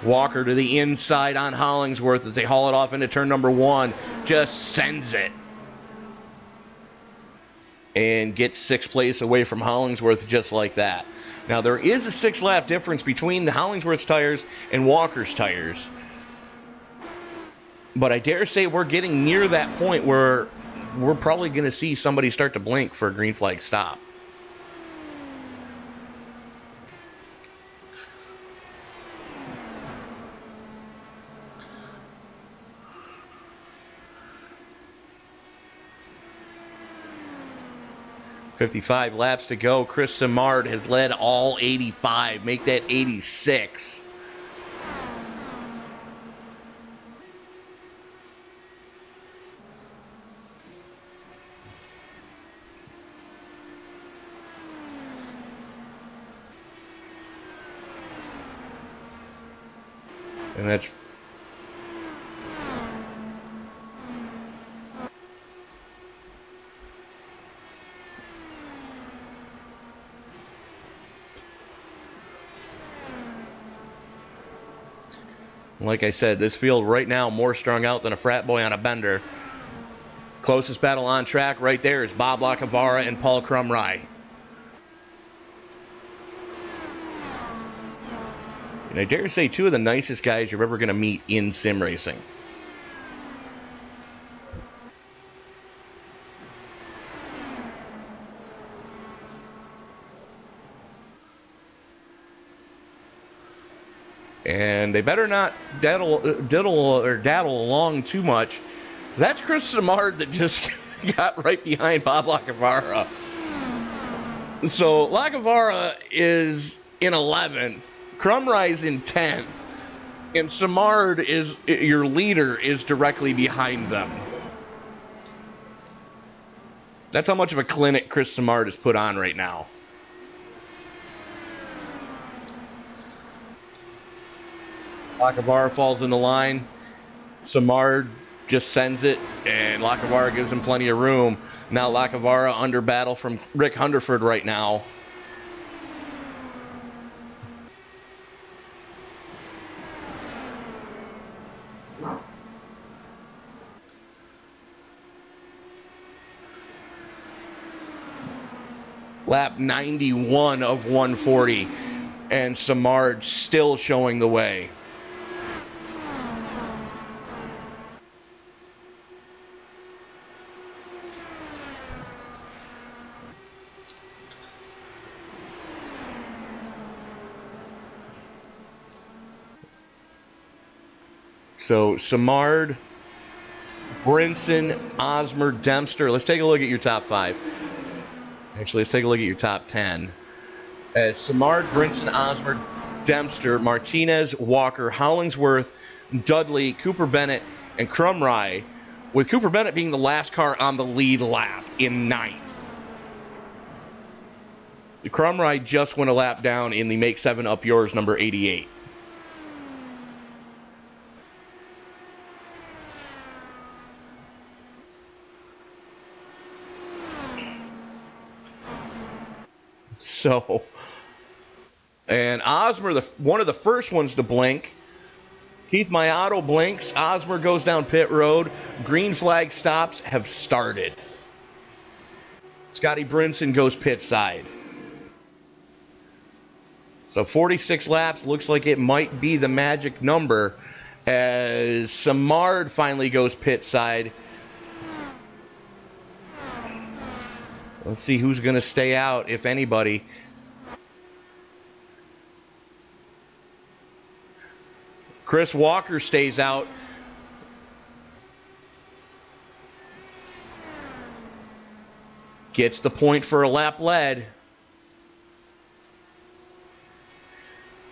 Walker to the inside on Hollingsworth as they haul it off into turn number 1. Just sends it. And gets 6th place away from Hollingsworth just like that. Now, there is a 6-lap difference between the Hollingsworth's tires and Walker's tires. But I dare say we're getting near that point where we're probably going to see somebody start to blink for a green flag stop. 55 laps to go. Chris Simard has led all 85. Make that 86. And that's like I said, this field right now more strung out than a frat boy on a bender. Closest battle on track right there is Bob Lacavara and Paul Crumry. And I dare say two of the nicest guys you're ever going to meet in sim racing. And they better not daddle along too much. That's Chris Simard that just got right behind Bob Lacavara. So Lacavara is in 11th, Crumry's in 10th, and Simard is your leader is directly behind them. That's how much of a clinic Chris Simard has put on right now. Lacavara falls in the line. Simard just sends it, and Lacavara gives him plenty of room. Now Lacavara under battle from Rick Hunderford right now. Lap 91 of 140, and Simard still showing the way. So Simard, Brinson, Osmer, Dempster. Let's take a look at your top 5. Actually, let's take a look at your top 10. Simard, Brinson, Osmer, Dempster, Martinez, Walker, Hollingsworth, Dudley, Cooper Bennett, and Crumry, with Cooper Bennett being the last car on the lead lap in 9th. Crumry just went a lap down in the Make 7 Up Yours number 88. So, and Osmer, one of the first ones to blink. Keith Mayato blinks. Osmer goes down pit road. Green flag stops have started. Scotty Brinson goes pit side. So 46 laps looks like it might be the magic number as Simard finally goes pit side. Let's see who's going to stay out, if anybody. Chris Walker stays out. Gets the point for a lap led.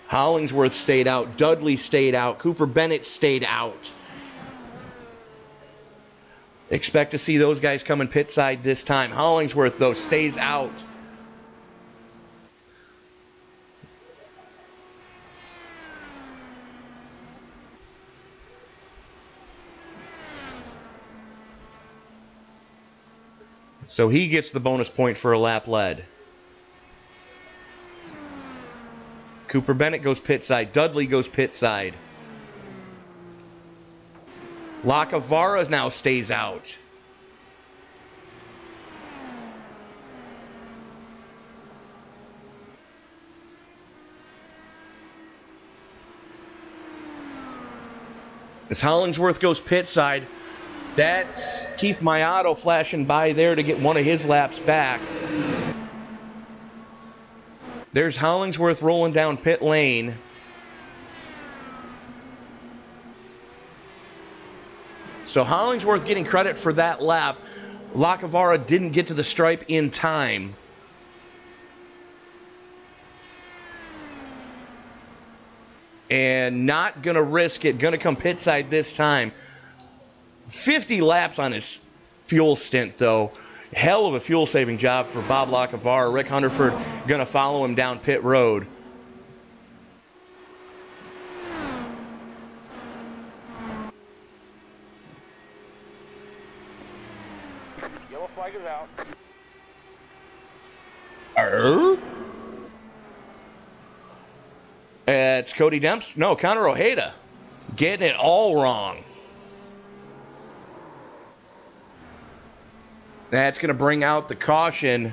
Hollingsworth stayed out. Dudley stayed out. Cooper Bennett stayed out. Expect to see those guys coming pit side this time. Hollingsworth, though, stays out. So he gets the bonus point for a lap led. Cooper Bennett goes pit side. Dudley goes pit side. Lacavara now stays out. As Hollingsworth goes pit side, that's Keith Mayato flashing by there to get one of his laps back. There's Hollingsworth rolling down pit lane. So Hollingsworth getting credit for that lap. Lacavara didn't get to the stripe in time. And not going to risk it. Going to come pit side this time. 50 laps on his fuel stint, though. Hell of a fuel-saving job for Bob Lacavara. Rick Hunterford going to follow him down pit road. Yellow flag is out. It's Cody Dempster. No, Connor Ojeda. Getting it all wrong. That's going to bring out the caution.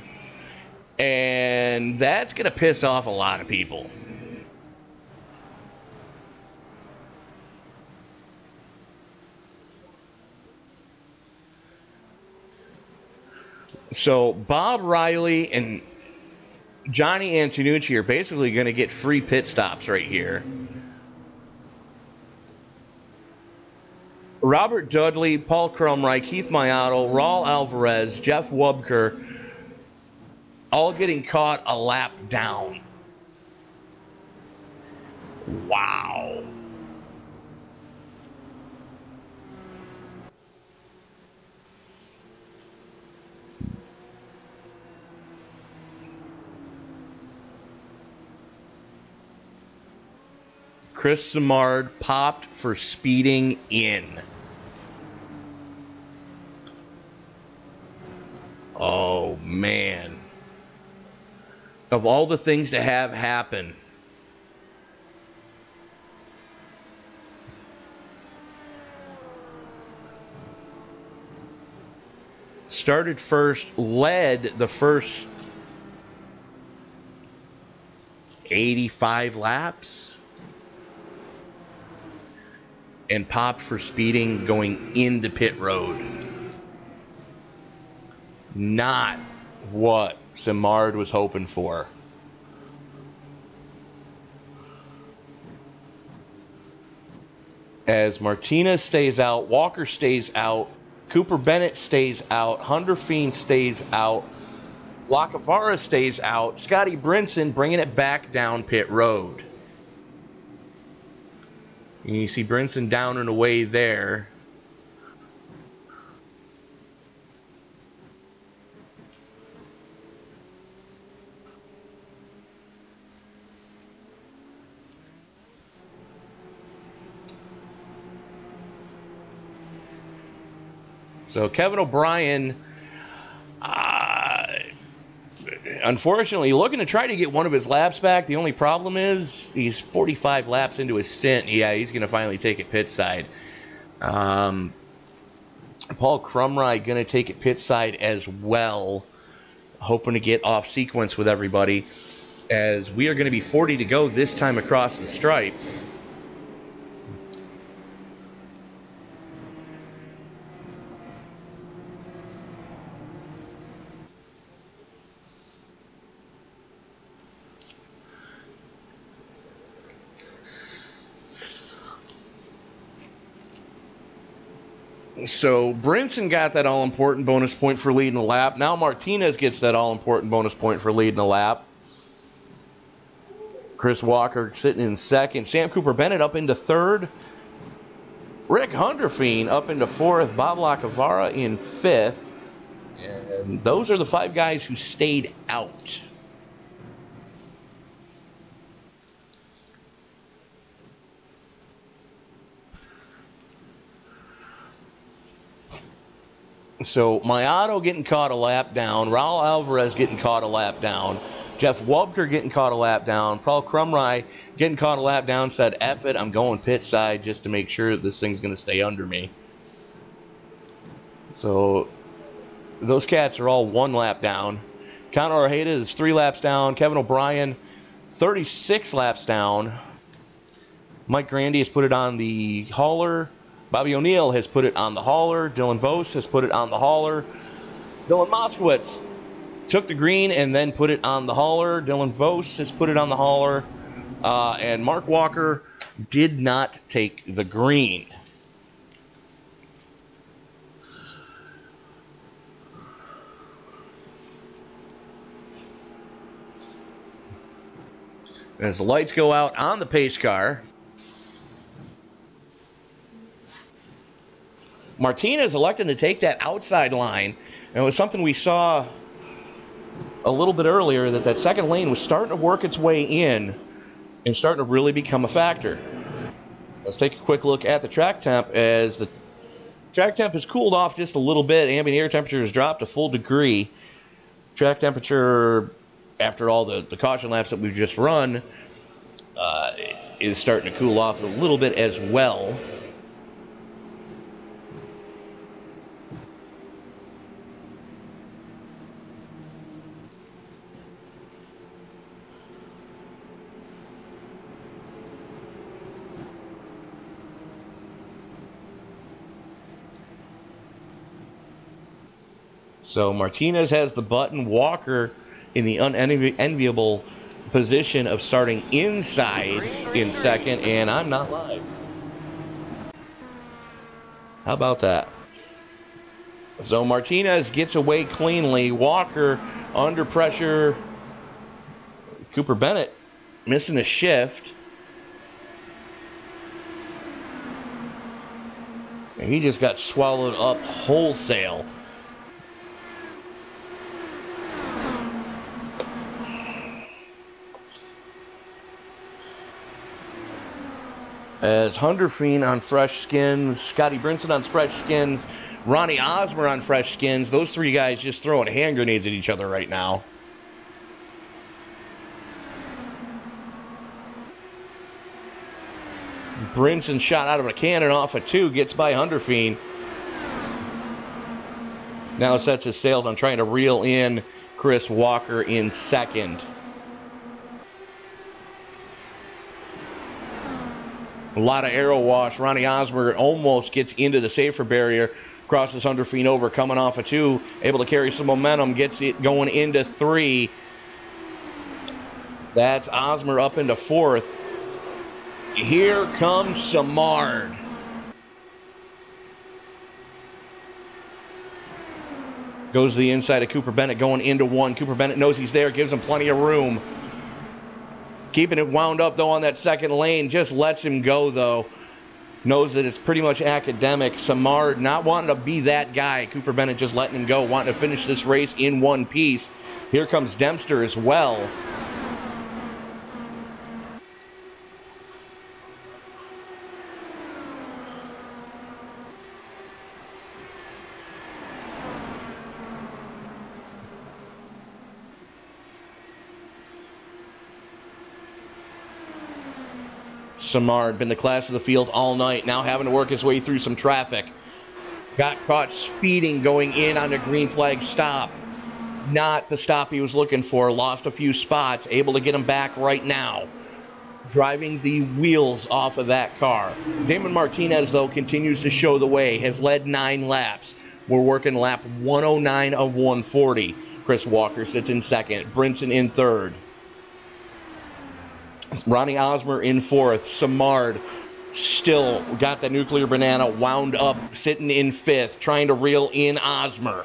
And that's going to piss off a lot of people. So Bob Riley and Johnny Antonucci are basically going to get free pit stops right here. Robert Dudley, Paul Crumry, Keith Mayato, Raul Alvarez, Jeff Wubker, all getting caught a lap down. Wow. Chris Simard popped for speeding in. Oh, man. Of all the things to have happen, started first, led the first 85 laps, and popped for speeding going into pit road. Not what Simard was hoping for. As Martinez stays out, Walker stays out, Cooper Bennett stays out, Hunterfeen stays out, Lacavara stays out, Scotty Brinson bringing it back down pit road. And you see Brinson down and away there. So Kevin O'Brien, unfortunately, looking to try to get one of his laps back. The only problem is he's 45 laps into his stint. Yeah, he's going to finally take it pit side. Paul Crumry going to take it pit side as well, hoping to get off sequence with everybody, as we are going to be 40 to go this time across the stripe. So Brinson got that all-important bonus point for leading the lap. Now Martinez gets that all-important bonus point for leading the lap. Chris Walker sitting in second. Sam Cooper Bennett up into third. Rick Hunterfeen up into fourth. Bob Lacavara in fifth. And those are the 5 guys who stayed out. So Mayato getting caught a lap down, Raul Alvarez getting caught a lap down, Jeff Wubker getting caught a lap down, Paul Crumry getting caught a lap down, said, F it, I'm going pit side just to make sure that this thing's going to stay under me. So those cats are all 1 lap down. Connor Ojeda is 3 laps down. Kevin O'Brien, 36 laps down. Mike Grandy has put it on the hauler. Bobby O'Neill has put it on the hauler. Dylan Vos has put it on the hauler. Dylan Moskowitz took the green and then put it on the hauler. Dylan Vos has put it on the hauler. And Mark Walker did not take the green. As the lights go out on the pace car, Martinez elected to take that outside line. And it was something we saw a little bit earlier, that second lane was starting to work its way in and starting to really become a factor. Let's take a quick look at the track temp. As the track temp has cooled off just a little bit, ambient air temperature has dropped a full degree. Track temperature, after all the caution laps that we've just run, is starting to cool off a little bit as well. So Martinez has the button. Walker in the unenviable position of starting inside in second, and I'm not live. How about that? So Martinez gets away cleanly. Walker under pressure. Cooper Bennett missing a shift. And he just got swallowed up wholesale. As Hunderfeen on fresh skins, Scotty Brinson on fresh skins, Ronnie Osmer on fresh skins. Those three guys just throwing hand grenades at each other right now. Brinson shot out of a cannon off a 2, gets by Hunderfeen. Now sets his sails on trying to reel in Chris Walker in second. A lot of arrow wash. Ronnie Osmer almost gets into the safer barrier, crosses Hunderfeen over, coming off a 2, able to carry some momentum, gets it going into 3. That's Osmer up into 4th. Here comes Samard. Goes to the inside of Cooper Bennett, going into 1. Cooper Bennett knows he's there, gives him plenty of room. Keeping it wound up, though, on that second lane. Just lets him go, though. Knows that it's pretty much academic. Samard not wanting to be that guy. Cooper Bennett just letting him go, wanting to finish this race in one piece. Here comes Dempster as well. Samard been the class of the field all night, now having to work his way through some traffic. Got caught speeding going in on a green flag stop. Not the stop he was looking for. Lost a few spots. Able to get him back right now. Driving the wheels off of that car. Damon Martinez, though, continues to show the way. Has led 9 laps. We're working lap 109 of 140. Chris Walker sits in second. Brinson in third. Ronnie Osmer in 4th. Samard still got the nuclear banana wound up, sitting in 5th, trying to reel in Osmer.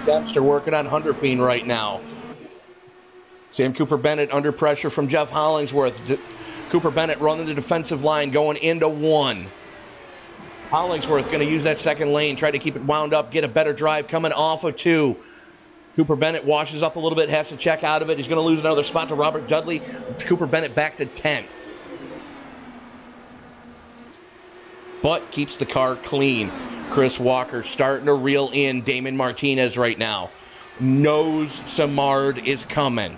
Dempster working on Hunderfeen right now. Sam Cooper Bennett under pressure from Jeff Hollingsworth. Cooper Bennett running the defensive line, going into 1. Hollingsworth going to use that second lane, try to keep it wound up, get a better drive coming off of 2. Cooper Bennett washes up a little bit, has to check out of it. He's going to lose another spot to Robert Dudley. Cooper Bennett back to 10th. But keeps the car clean. Chris Walker starting to reel in Damon Martinez right now. Knows Samard is coming.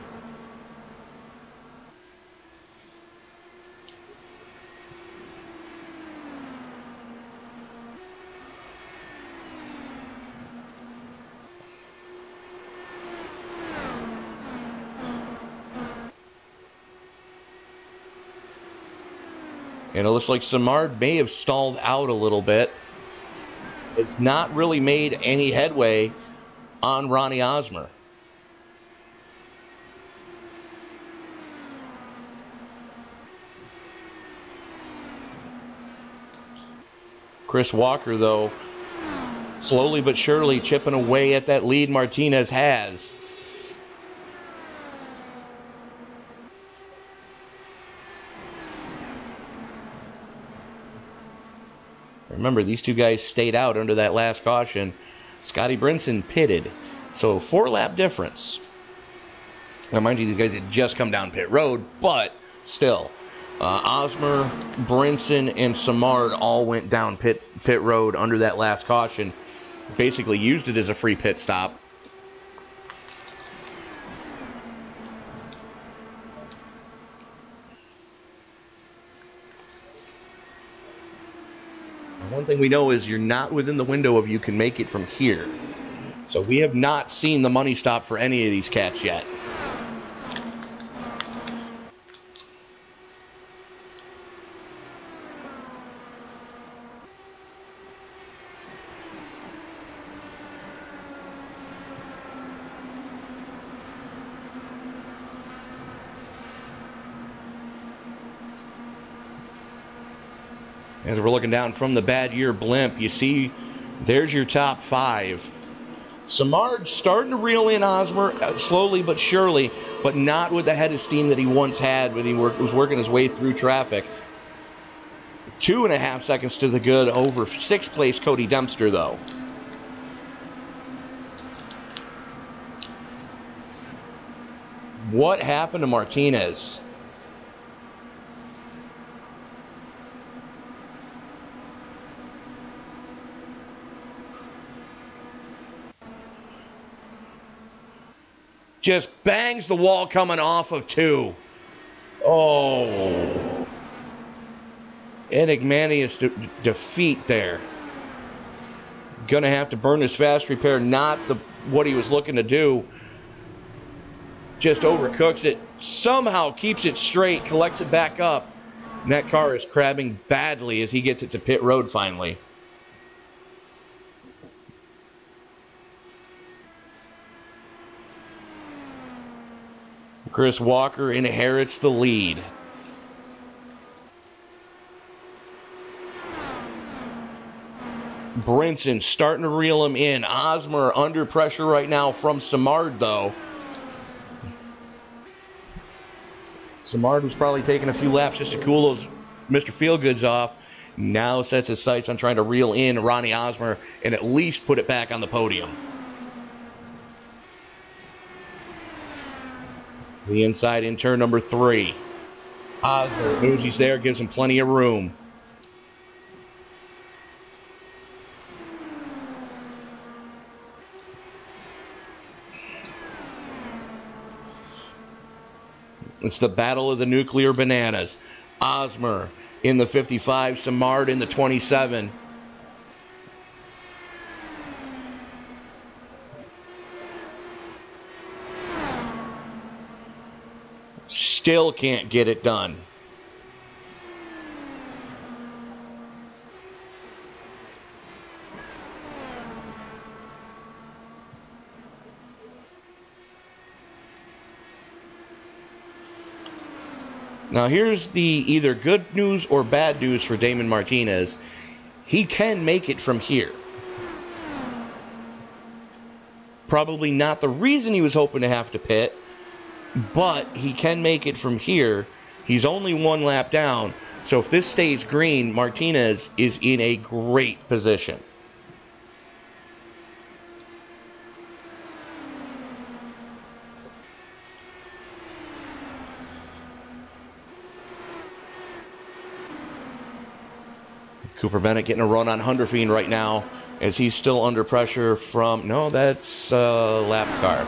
And it looks like Samard may have stalled out a little bit. It's not really made any headway on Ronnie Osmer. Chris Walker, though, slowly but surely chipping away at that lead Martinez has. Remember, these two guys stayed out under that last caution. Scotty Brinson pitted. So 4-lap difference. Now, mind you, these guys had just come down pit road, but still. Osmer, Brinson, and Samard all went down pit road under that last caution. Basically used it as a free pit stop. One thing we know is you're not within the window of you can make it from here. So we have not seen the money stop for any of these cats yet. As we're looking down from the bad year blimp, you see there's your top 5. Samard starting to reel in Osmer slowly but surely, but not with the head of steam that he once had when he was working his way through traffic. 2.5 seconds to the good over 6th place Cody Dempster, though. What happened to Martinez? Just bangs the wall coming off of 2. Oh. Enigmanious defeat there. Gonna have to burn his fast repair, not what he was looking to do. Just overcooks it. Somehow keeps it straight, collects it back up. And that car is crabbing badly as he gets it to pit road finally. Chris Walker inherits the lead. Brinson starting to reel him in. Osmer under pressure right now from Samard, though. Samard was probably taking a few laps just to cool those Mr. Feelgoods off. Now sets his sights on trying to reel in Ronnie Osmer and at least put it back on the podium. The inside in turn number 3. Osmer knows he's there, gives him plenty of room. It's the battle of the nuclear bananas. Osmer in the 55, Samard in the 27. Still can't get it done. Now here's the either good news or bad news for Damon Martinez. He can make it from here. Probably not the reason he was hoping to have to pit, but he can make it from here. He's only 1 lap down, so if this stays green, Martinez is in a great position. Cooper Bennett getting a run on Hunderfeen right now as he's still under pressure from, no, that's lap car.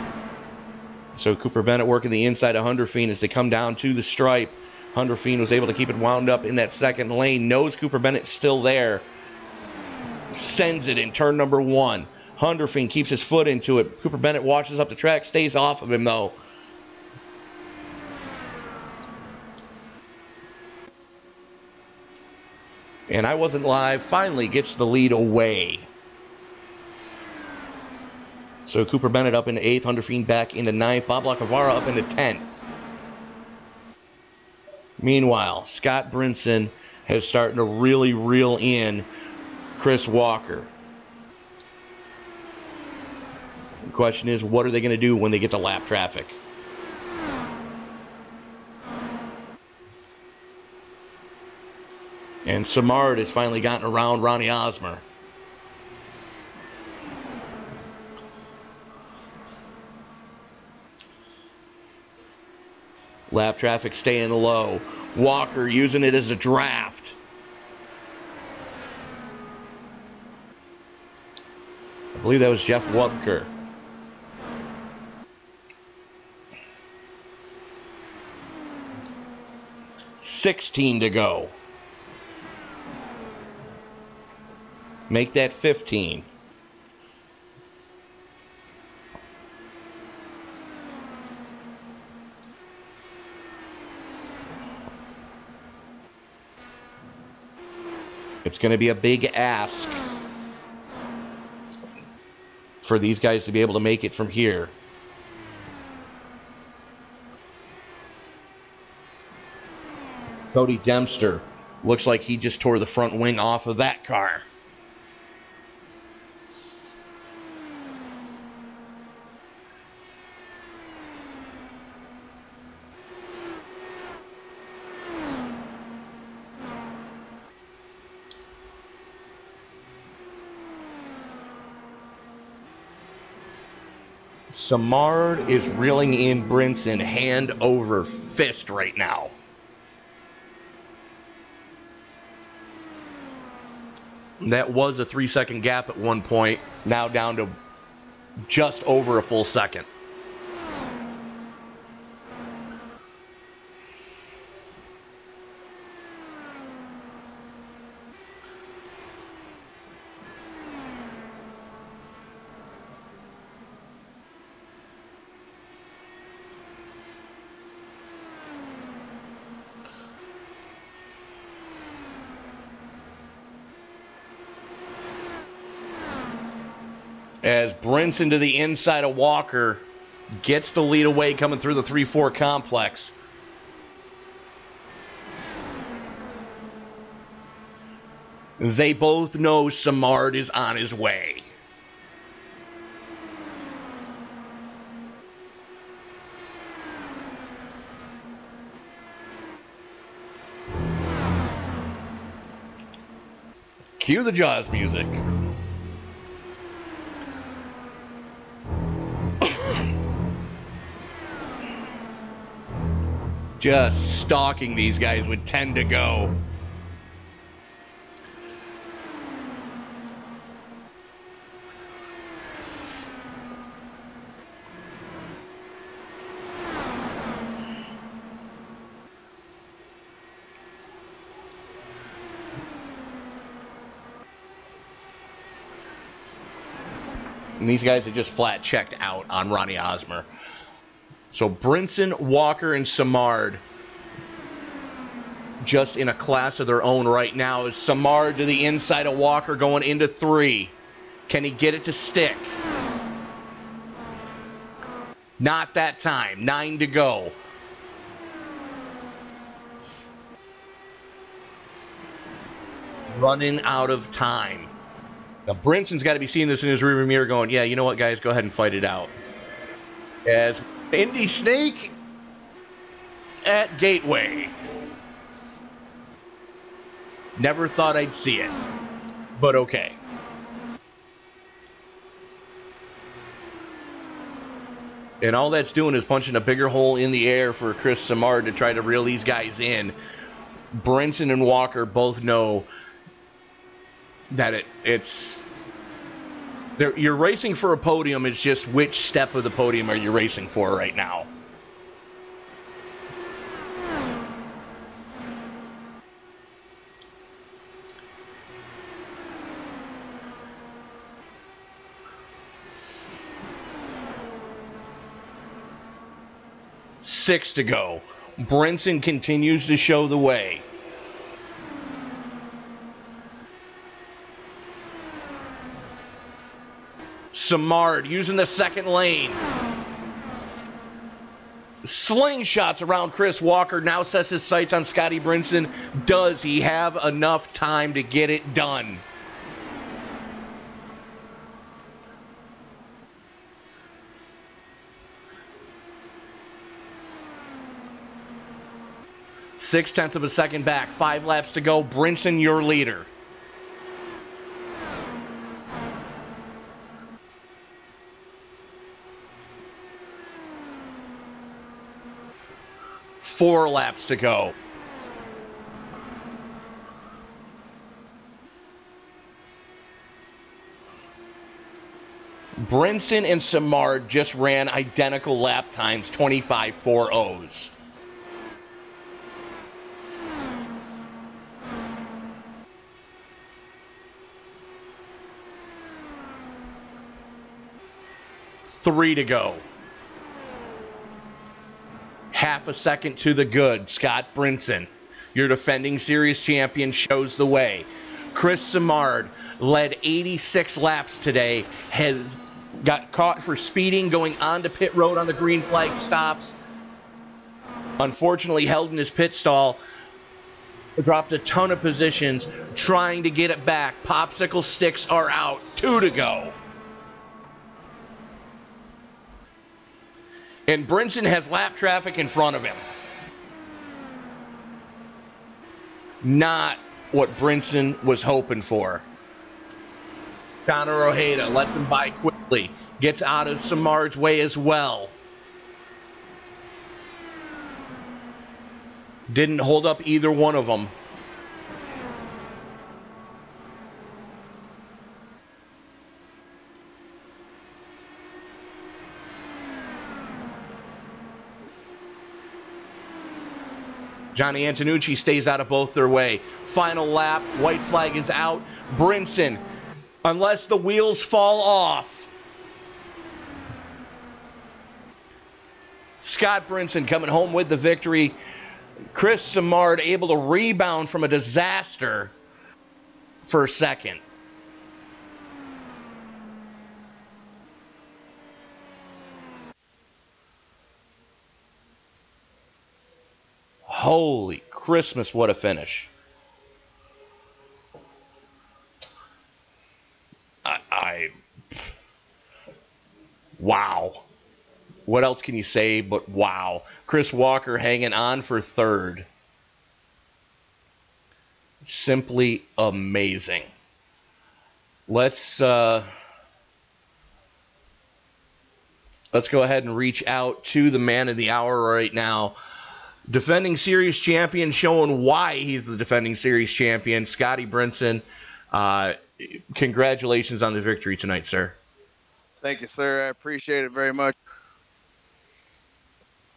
So Cooper Bennett working the inside of Hunderfeen as they come down to the stripe. Hunderfeen was able to keep it wound up in that second lane. Knows Cooper Bennett's still there. Sends it in turn number 1. Hunderfeen keeps his foot into it. Cooper Bennett watches up the track, stays off of him though. And I Wasn't Live finally gets the lead away. So Cooper Bennett up into 8th, Hunter Fiend back into 9th, Bob Lacavara up into 10th. Meanwhile, Scott Brinson has started to really reel in Chris Walker. The question is, what are they going to do when they get to lap traffic? And Samard has finally gotten around Ronnie Osmer. Lap traffic staying low. Walker using it as a draft. I believe that was Jeff Wubker. $16 to go. Make that 15. It's going to be a big ask for these guys to be able to make it from here. Cody Dempster looks like he just tore the front wing off of that car. Samard is reeling in Brinson hand over fist right now. That was a 3-second gap at one point, now down to just over a full second. As Brinson to the inside of Walker gets the lead away coming through the 3-4 complex. They both know Samard is on his way. Cue the Jaws music. Just stalking these guys with 10 to go. And these guys have just flat checked out on Ronnie Osmer. So Brinson, Walker, and Samard just in a class of their own right now. Is Samard to the inside of Walker going into 3. Can he get it to stick? Not that time. 9 to go. Running out of time. Now Brinson's got to be seeing this in his rearview mirror going, yeah, you know what, guys, go ahead and fight it out. As Indy Snake at Gateway. Never thought I'd see it, but okay. And all that's doing is punching a bigger hole in the air for Chris Samard to try to reel these guys in. Brinson and Walker both know that it's... You're racing for a podium. It's just which step of the podium are you racing for right now? Six to go. Brinson continues to show the way. Simard using the second lane. Slingshots around Chris Walker, now sets his sights on Scotty Brinson. Does he have enough time to get it done? Six-tenths of a second back, 5 laps to go. Brinson, your leader. Four laps to go. Brinson and Simard just ran identical lap times, 25.40s. Three to go. Half a second to the good. Scott Brinson, your defending series champion, shows the way. Chris Simard led 86 laps today, has got caught for speeding going onto pit road on the green flag stops. Unfortunately held in his pit stall. Dropped a ton of positions trying to get it back. Popsicle sticks are out. 2 to go. And Brinson has lap traffic in front of him. Not what Brinson was hoping for. Connor Ojeda lets him by quickly. Gets out of Simard's way as well. Didn't hold up either one of them. Johnny Antonucci stays out of both their way. Final lap, white flag is out. Brinson, unless the wheels fall off. Scott Brinson coming home with the victory. Chris Simard able to rebound from a disaster for second. Holy Christmas, what a finish. Wow. What else can you say but wow. Chris Walker hanging on for third. Simply amazing. Let's go ahead and reach out to the man of the hour right now. Defending series champion, showing why he's the defending series champion, Scotty Brinson. Congratulations on the victory tonight, sir. Thank you, sir. I appreciate it very much.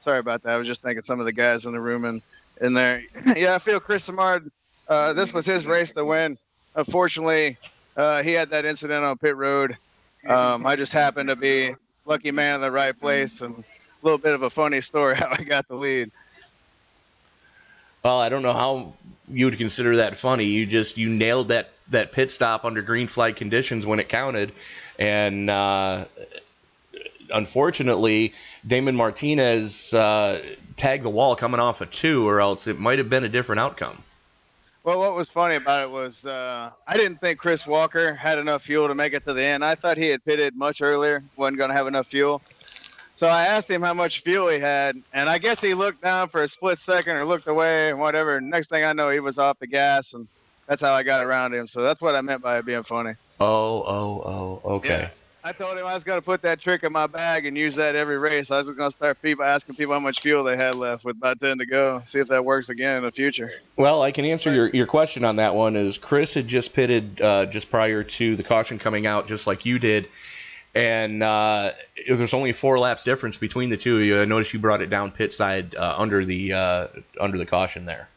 Sorry about that. I was just thinking some of the guys in the room and in there. Yeah, I feel Chris Simard, this was his race to win. Unfortunately, he had that incident on pit road. I just happened to be lucky man in the right place, and a little bit of a funny story how I got the lead. Well, I don't know how you would consider that funny. You nailed that pit stop under green flag conditions when it counted. And unfortunately, Damon Martinez tagged the wall coming off a 2, or else it might have been a different outcome. Well, what was funny about it was I didn't think Chris Walker had enough fuel to make it to the end. I thought he had pitted much earlier, wasn't going to have enough fuel. So I asked him how much fuel he had, and I guess he looked down for a split second or looked away and whatever. Next thing I know, he was off the gas, and that's how I got around him. So that's what I meant by it being funny. Oh, okay. Yeah. I told him I was going to put that trick in my bag and use that every race. I was going to start asking people how much fuel they had left with about 10 to go, see if that works again in the future. Well, I can answer your question on that one. Is Chris had just pitted just prior to the caution coming out, just like you did. And there's only 4 laps difference between the two of you. I noticed you brought it down pit side under the caution there.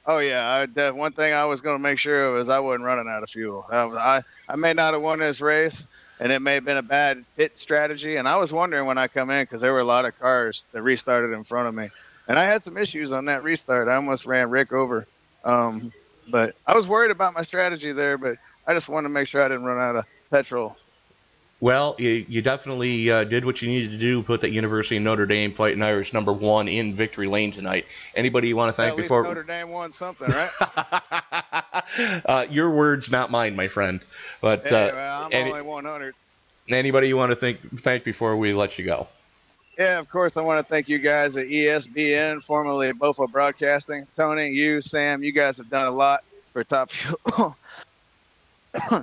Oh, yeah. One thing I was going to make sure of is I wasn't running out of fuel. I may not have won this race, and it may have been a bad pit strategy. And I was wondering when I come in, because there were a lot of cars that restarted in front of me. And I had some issues on that restart. I almost ran Rick over. But I was worried about my strategy there, but I just wanted to make sure I didn't run out of petrol. Well, you definitely did what you needed to do. Put that University of Notre Dame Fighting Irish #1 in victory lane tonight. Anybody you want to thank At least before? Notre Dame won something, right? Your words, not mine, my friend. But Hey, well, I'm only 100. Anybody you want to thank before we let you go? Yeah, of course. I want to thank you guys at ESBN, formerly Bofo Broadcasting. Tony, you, Sam, you guys have done a lot for Top Fuel.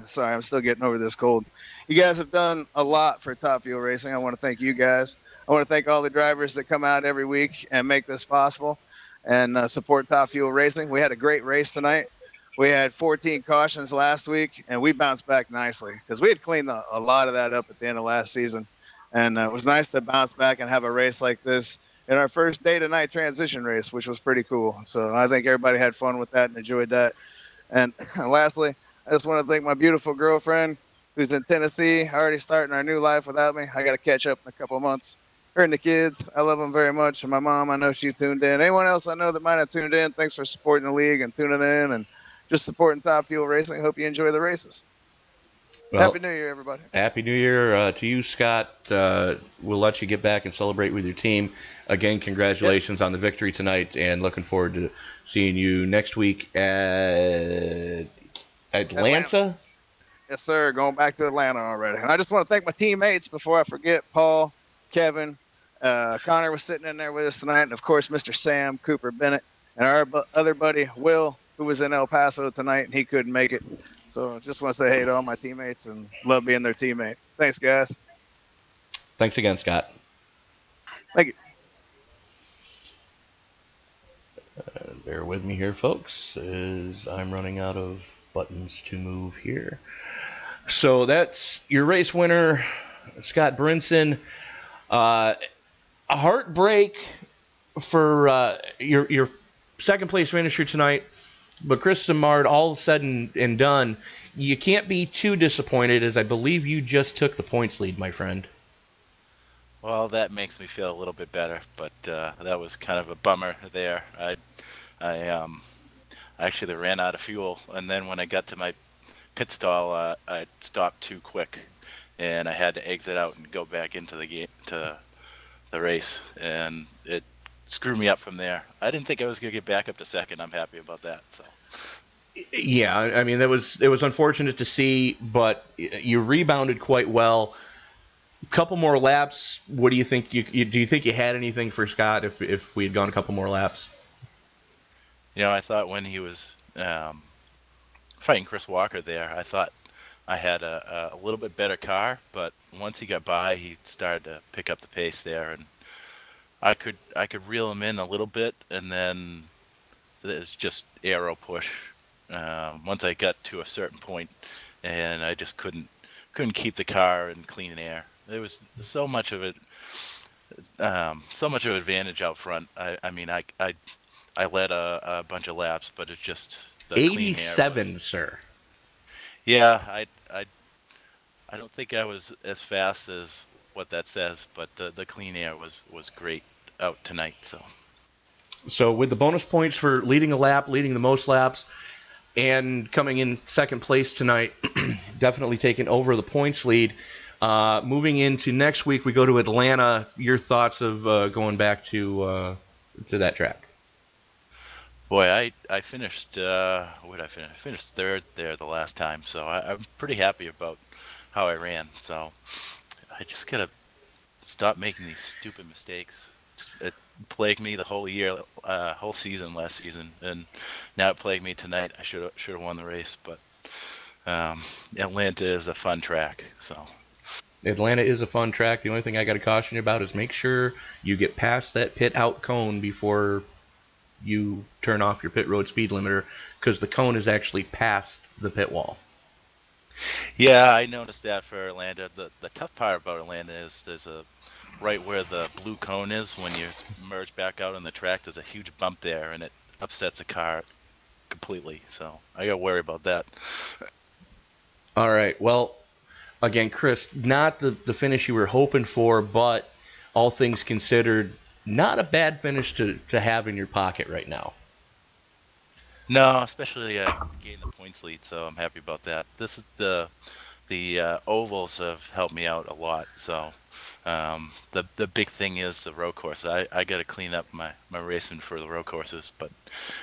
Sorry, I'm still getting over this cold. You guys have done a lot for Top Fuel Racing. I want to thank you guys. I want to thank all the drivers that come out every week and make this possible and support Top Fuel Racing. We had a great race tonight. We had 14 cautions last week, and we bounced back nicely because we had cleaned a lot of that up at the end of last season. And it was nice to bounce back and have a race like this in our first day-to-night transition race, which was pretty cool. So I think everybody had fun with that and enjoyed that. And lastly, I just want to thank my beautiful girlfriend who's in Tennessee, already starting our new life without me. I got to catch up in a couple of months. Her and the kids, I love them very much. And my mom, I know she tuned in. Anyone else I know that might have tuned in, thanks for supporting the league and tuning in and just supporting Top Fuel Racing. Hope you enjoy the races. Well, Happy New Year, everybody. Happy New Year to you, Scott. We'll let you get back and celebrate with your team. Again, congratulations on the victory tonight, and looking forward to seeing you next week at Atlanta. Yes, sir. Going back to Atlanta already. And I just want to thank my teammates before I forget. Paul, Kevin, Connor was sitting in there with us tonight, and, of course, Mr. Sam Cooper Bennett, and our other buddy, Will, who was in El Paso tonight, and he couldn't make it. So I just want to say hey to all my teammates and love being their teammate. Thanks, guys. Thanks again, Scott. Thank you. Bear with me here, folks, as I'm running out of buttons to move here. So that's your race winner, Scott Brinson. A heartbreak for your second place finisher tonight. But Chris Simard, all said and done, you can't be too disappointed, as I believe you just took the points lead, my friend. Well, that makes me feel a little bit better, but that was kind of a bummer there. I actually ran out of fuel, and then when I got to my pit stall, I stopped too quick, and I had to exit out and go back into the game to the race, and it screwed me up from there. I didn't think I was going to get back up to second. I'm happy about that. So. Yeah, I mean, it was unfortunate to see, but you rebounded quite well. A couple more laps. What do you think? Do you think you had anything for Scott if we had gone a couple more laps? You know, I thought when he was fighting Chris Walker there, I thought I had a little bit better car, but once he got by, he started to pick up the pace there, and I could reel him in a little bit, and then there's just aero push. Once I got to a certain point, and I just couldn't keep the car in clean air. There was so much of it, so much of advantage out front. I mean, I led a bunch of laps, but it's just the 87, sir. Yeah, I don't think I was as fast as what that says, but the clean air was great out tonight. So with the bonus points for leading a lap, leading the most laps, and coming in second place tonight, definitely taking over the points lead. Moving into next week, we go to Atlanta. Your thoughts of going back to that track? Boy, I finished. What did I finish? I finished third there the last time, so I'm pretty happy about how I ran. So I just gotta stop making these stupid mistakes. It plagued me the whole year, whole season last season, and now it plagued me tonight. I should have won the race, but Atlanta is a fun track. So Atlanta is a fun track. The only thing I got to caution you about is make sure you get past that pit out cone before you turn off your pit road speed limiter, because the cone is actually past the pit wall. Yeah, I noticed that for Atlanta. The tough part about Atlanta is there's a right where the blue cone is when you merge back out on the track. There's a huge bump there, and it upsets the car completely. So I got to worry about that. All right. Well, again, Chris, not the finish you were hoping for, but all things considered, not a bad finish to have in your pocket right now. No, especially getting the points lead, so I'm happy about that. This is the the ovals have helped me out a lot. So the big thing is the road course. I got to clean up my racing for the road courses, but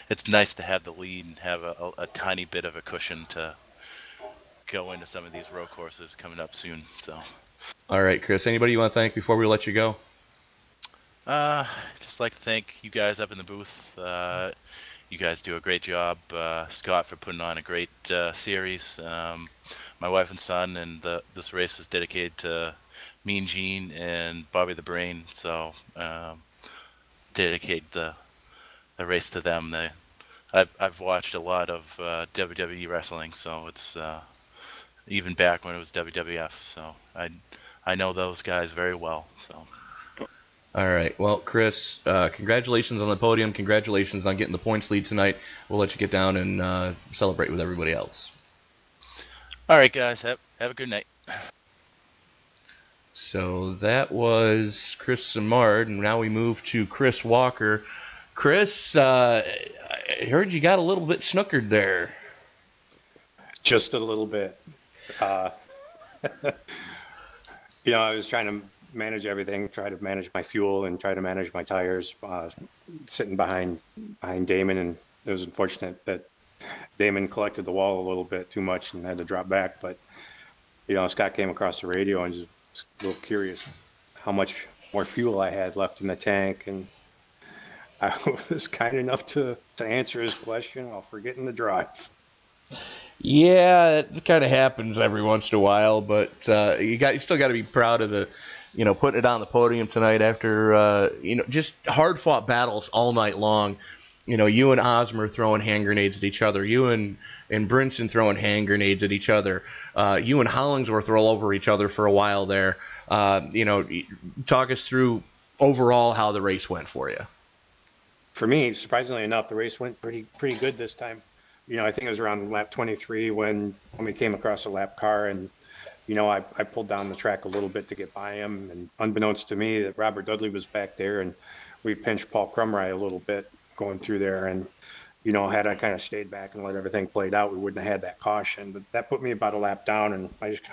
it's nice to have the lead and have a tiny bit of a cushion to go into some of these road courses coming up soon. So. All right, Chris. Anybody you want to thank before we let you go? Just like to thank you guys up in the booth. You guys do a great job. Scott for putting on a great series. My wife and son, and this race was dedicated to Mean Gene and Bobby the Brain. So dedicate the race to them. I've watched a lot of WWE wrestling, so it's even back when it was WWF. So I know those guys very well. So. All right. Well, Chris, congratulations on the podium. Congratulations on getting the points lead tonight. We'll let you get down and celebrate with everybody else. All right, guys. Have a good night. So that was Chris Simard, and now we move to Chris Walker. Chris, I heard you got a little bit snookered there. Just a little bit. You know, I was trying to manage everything, try to manage my fuel and try to manage my tires, sitting behind Damon, and it was unfortunate that Damon collected the wall a little bit too much and had to drop back. But you know, Scott came across the radio and just was a little curious how much more fuel I had left in the tank, and I was kind enough to answer his question while forgetting to drive. Yeah, it kind of happens every once in a while, but you still got to be proud of the, you know, putting it on the podium tonight after, you know, just hard-fought battles all night long. You know, you and Osmer throwing hand grenades at each other. You and Brinson throwing hand grenades at each other. You and Hollingsworth were all over each other for a while there. You know, talk us through overall how the race went for you. For me, surprisingly enough, the race went pretty good this time. You know, I think it was around lap 23 when we came across a lap car, and you know, I pulled down the track a little bit to get by him, and unbeknownst to me, that Robert Dudley was back there, and we pinched Paul Crumry a little bit going through there. And you know, had I kind of stayed back and let everything played out, we wouldn't have had that caution. But that put me about a lap down, and I just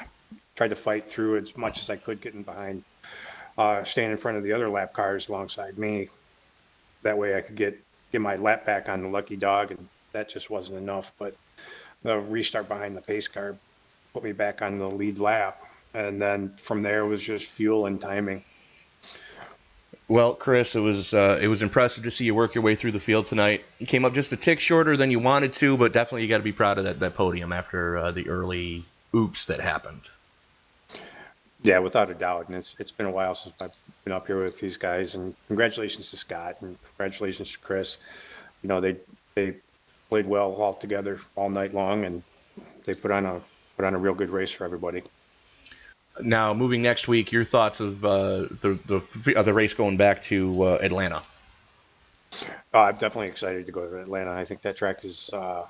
tried to fight through as much as I could, getting behind, staying in front of the other lap cars alongside me. That way I could get my lap back on the lucky dog, and that just wasn't enough. But the restart behind the pace car put me back on the lead lap, and then from there it was just fuel and timing. Well, Chris, it was impressive to see you work your way through the field tonight. You came up just a tick shorter than you wanted to, but definitely you got to be proud of that podium after the early oops that happened. Yeah, without a doubt, and it's been a while since I've been up here with these guys. And congratulations to Scott, and congratulations to Chris. You know, they played well all together all night long, and they put on a real good race for everybody. Now, moving next week, your thoughts of the race going back to Atlanta? I'm definitely excited to go to Atlanta. I think that track is going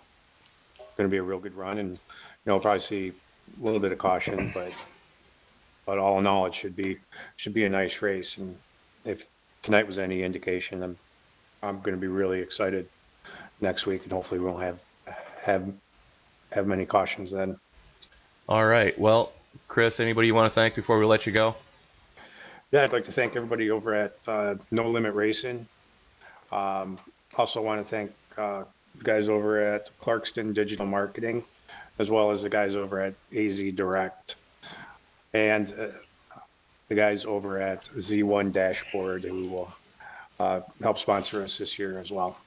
to be a real good run, and you know, we'll probably see a little bit of caution, but all in all, it should be a nice race. And if tonight was any indication, I'm going to be really excited next week, and hopefully we won't have many cautions then. All right. Well, Chris, anybody you want to thank before we let you go? Yeah, I'd like to thank everybody over at No Limit Racing. Also want to thank the guys over at Clarkston Digital Marketing, as well as the guys over at AZ Direct, and the guys over at Z1 Dashboard, who will help sponsor us this year as well.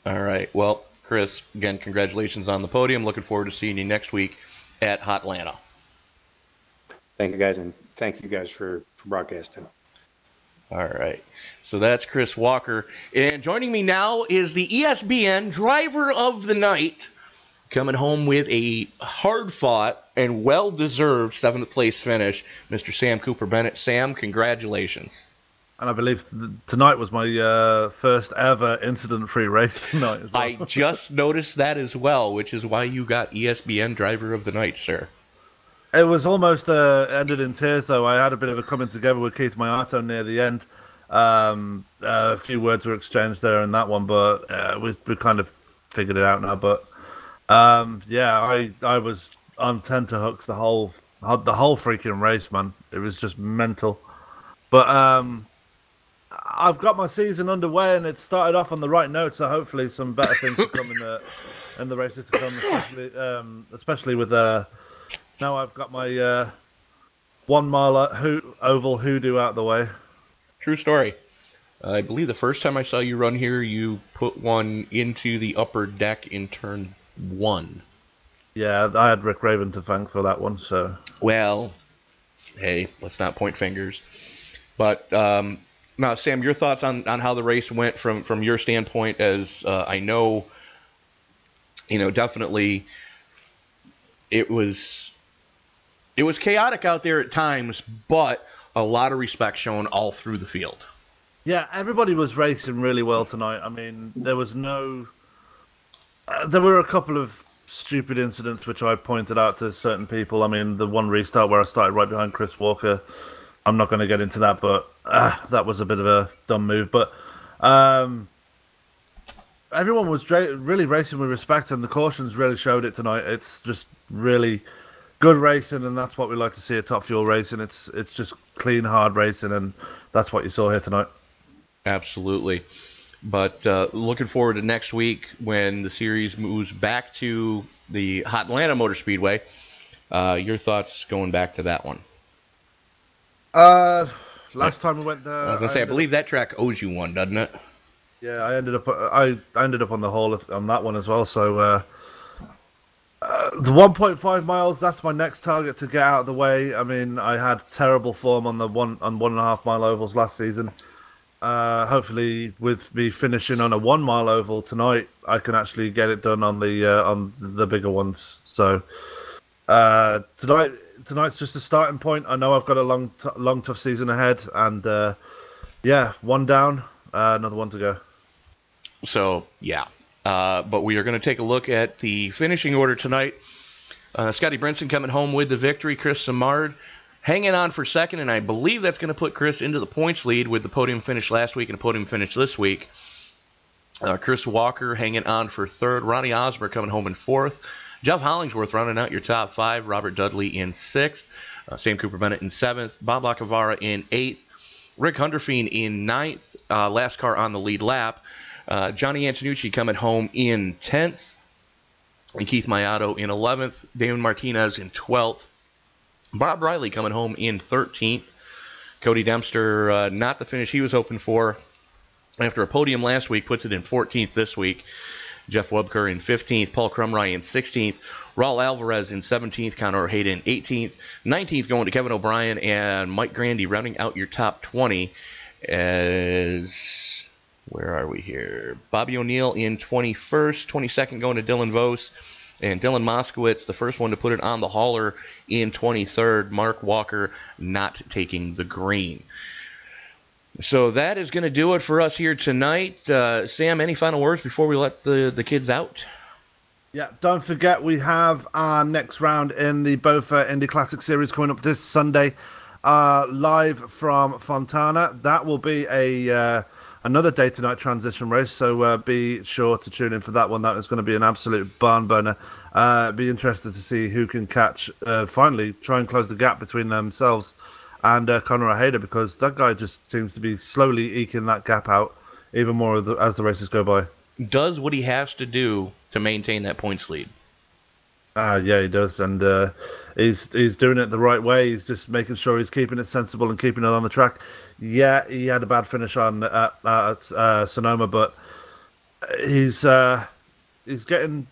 All right. Well, Chris, again, congratulations on the podium. Looking forward to seeing you next week at Hotlanta. Thank you, guys, and thank you guys for broadcasting. All right. So that's Chris Walker. And joining me now is the ESPN Driver of the Night, coming home with a hard-fought and well-deserved 7th place finish, Mr. Sam Cooper Bennett. Sam, congratulations. And I believe tonight was my first ever incident-free race tonight as well. I just noticed that as well, which is why you got ESPN Driver of the Night, sir. It was almost ended in tears, though. I had a bit of a coming together with Keith Mayato near the end. A few words were exchanged there in that one, but we kind of figured it out now. But yeah, I was on tenterhooks the whole freaking race, man. It was just mental. But I've got my season underway, and it started off on the right note. So hopefully, some better things to come in the races to come, especially with now I've got my 1 mile oval hoodoo out the way. True story. I believe the first time I saw you run here, you put one into the upper deck in turn 1. Yeah, I had Rick Raven to thank for that one. So, well, hey, let's not point fingers. But now, Sam, your thoughts on how the race went from your standpoint, as I know, definitely it was chaotic out there at times, but a lot of respect shown all through the field. Yeah, everybody was racing really well tonight. I mean, there was no... there were a couple of stupid incidents which I pointed out to certain people. I mean, the one restart where I started right behind Chris Walker, I'm not going to get into that, but that was a bit of a dumb move. But everyone was really racing with respect, and the cautions really showed it tonight. It's just really good racing, and that's what we like to see at Top Fuel Racing. It's just clean, hard racing, and that's what you saw here tonight. Absolutely. But looking forward to next week when the series moves back to the Hot Atlanta Motor Speedway. Your thoughts going back to that one? Last time we went there, I was gonna say, I believe that track owes you one, doesn't it? Yeah, I ended up on the hole on that one as well. So the 1.5 miles, that's my next target to get out of the way. I mean, I had terrible form on the 1.5 mile ovals last season. Hopefully, with me finishing on a 1 mile oval tonight, I can actually get it done on the bigger ones. So tonight's just a starting point. I know I've got a long tough season ahead, and yeah, one down, another one to go. So yeah, but we are going to take a look at the finishing order tonight. Scotty Brinson coming home with the victory. Chris Simard hanging on for second, and I believe that's going to put Chris into the points lead with the podium finish last week and a podium finish this week. Chris Walker hanging on for third. Ronnie Osmer coming home in fourth. Jeff Hollingsworth rounding out your top five. Robert Dudley in sixth. Sam Cooper Bennett in seventh. Bob Lacavara in eighth. Rick Hunderfeen in ninth. Last car on the lead lap. Johnny Antonucci coming home in 10th. And Keith Mayato in 11th. Damon Martinez in 12th. Bob Riley coming home in 13th. Cody Dempster, not the finish he was hoping for. After a podium last week, puts it in 14th this week. Jeff Webker in 15th. Paul Crumry in 16th. Raul Alvarez in 17th. Conor Hayden 18th. 19th going to Kevin O'Brien and Mike Grandy rounding out your top 20. As where are we here? Bobby O'Neill in 21st. 22nd going to Dylan Vos. And Dylan Moskowitz, the first one to put it on the hauler, in 23rd. Mark Walker not taking the green. So that is going to do it for us here tonight. Sam, any final words before we let the kids out? Yeah, don't forget we have our next round in the Bofa Indy Classic Series coming up this Sunday, live from Fontana. That will be another day-to-night transition race, so be sure to tune in for that one. That is going to be an absolute barn burner. Be interested to see who can catch, finally try and close the gap between themselves and Conor O'Hader, because that guy just seems to be slowly eking that gap out even more as the races go by. Does what he has to do to maintain that points lead. Yeah, he does, and he's doing it the right way. He's just making sure he's keeping it sensible and keeping it on the track. Yeah, he had a bad finish on at Sonoma, but he's getting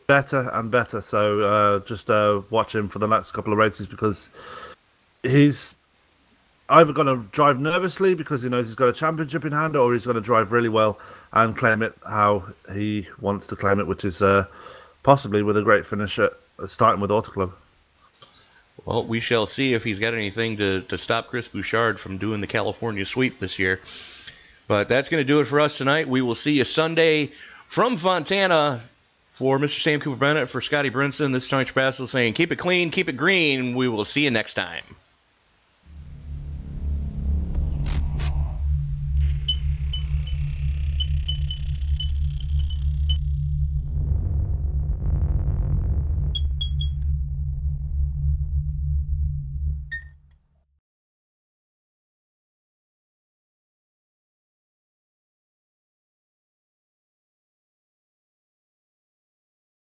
better and better. So just watch him for the next couple of races, because he's either going to drive nervously because he knows he's got a championship in hand, or he's going to drive really well and claim it how he wants to claim it, which is possibly with a great finish at starting with Auto Club. Well, we shall see if he's got anything to stop Chris Bouchard from doing the California sweep this year. But that's going to do it for us tonight. We will see you Sunday from Fontana. For Mr. Sam Cooper Bennett, for Scotty Brinson, this is Tony Trapasso saying keep it clean, keep it green. We will see you next time.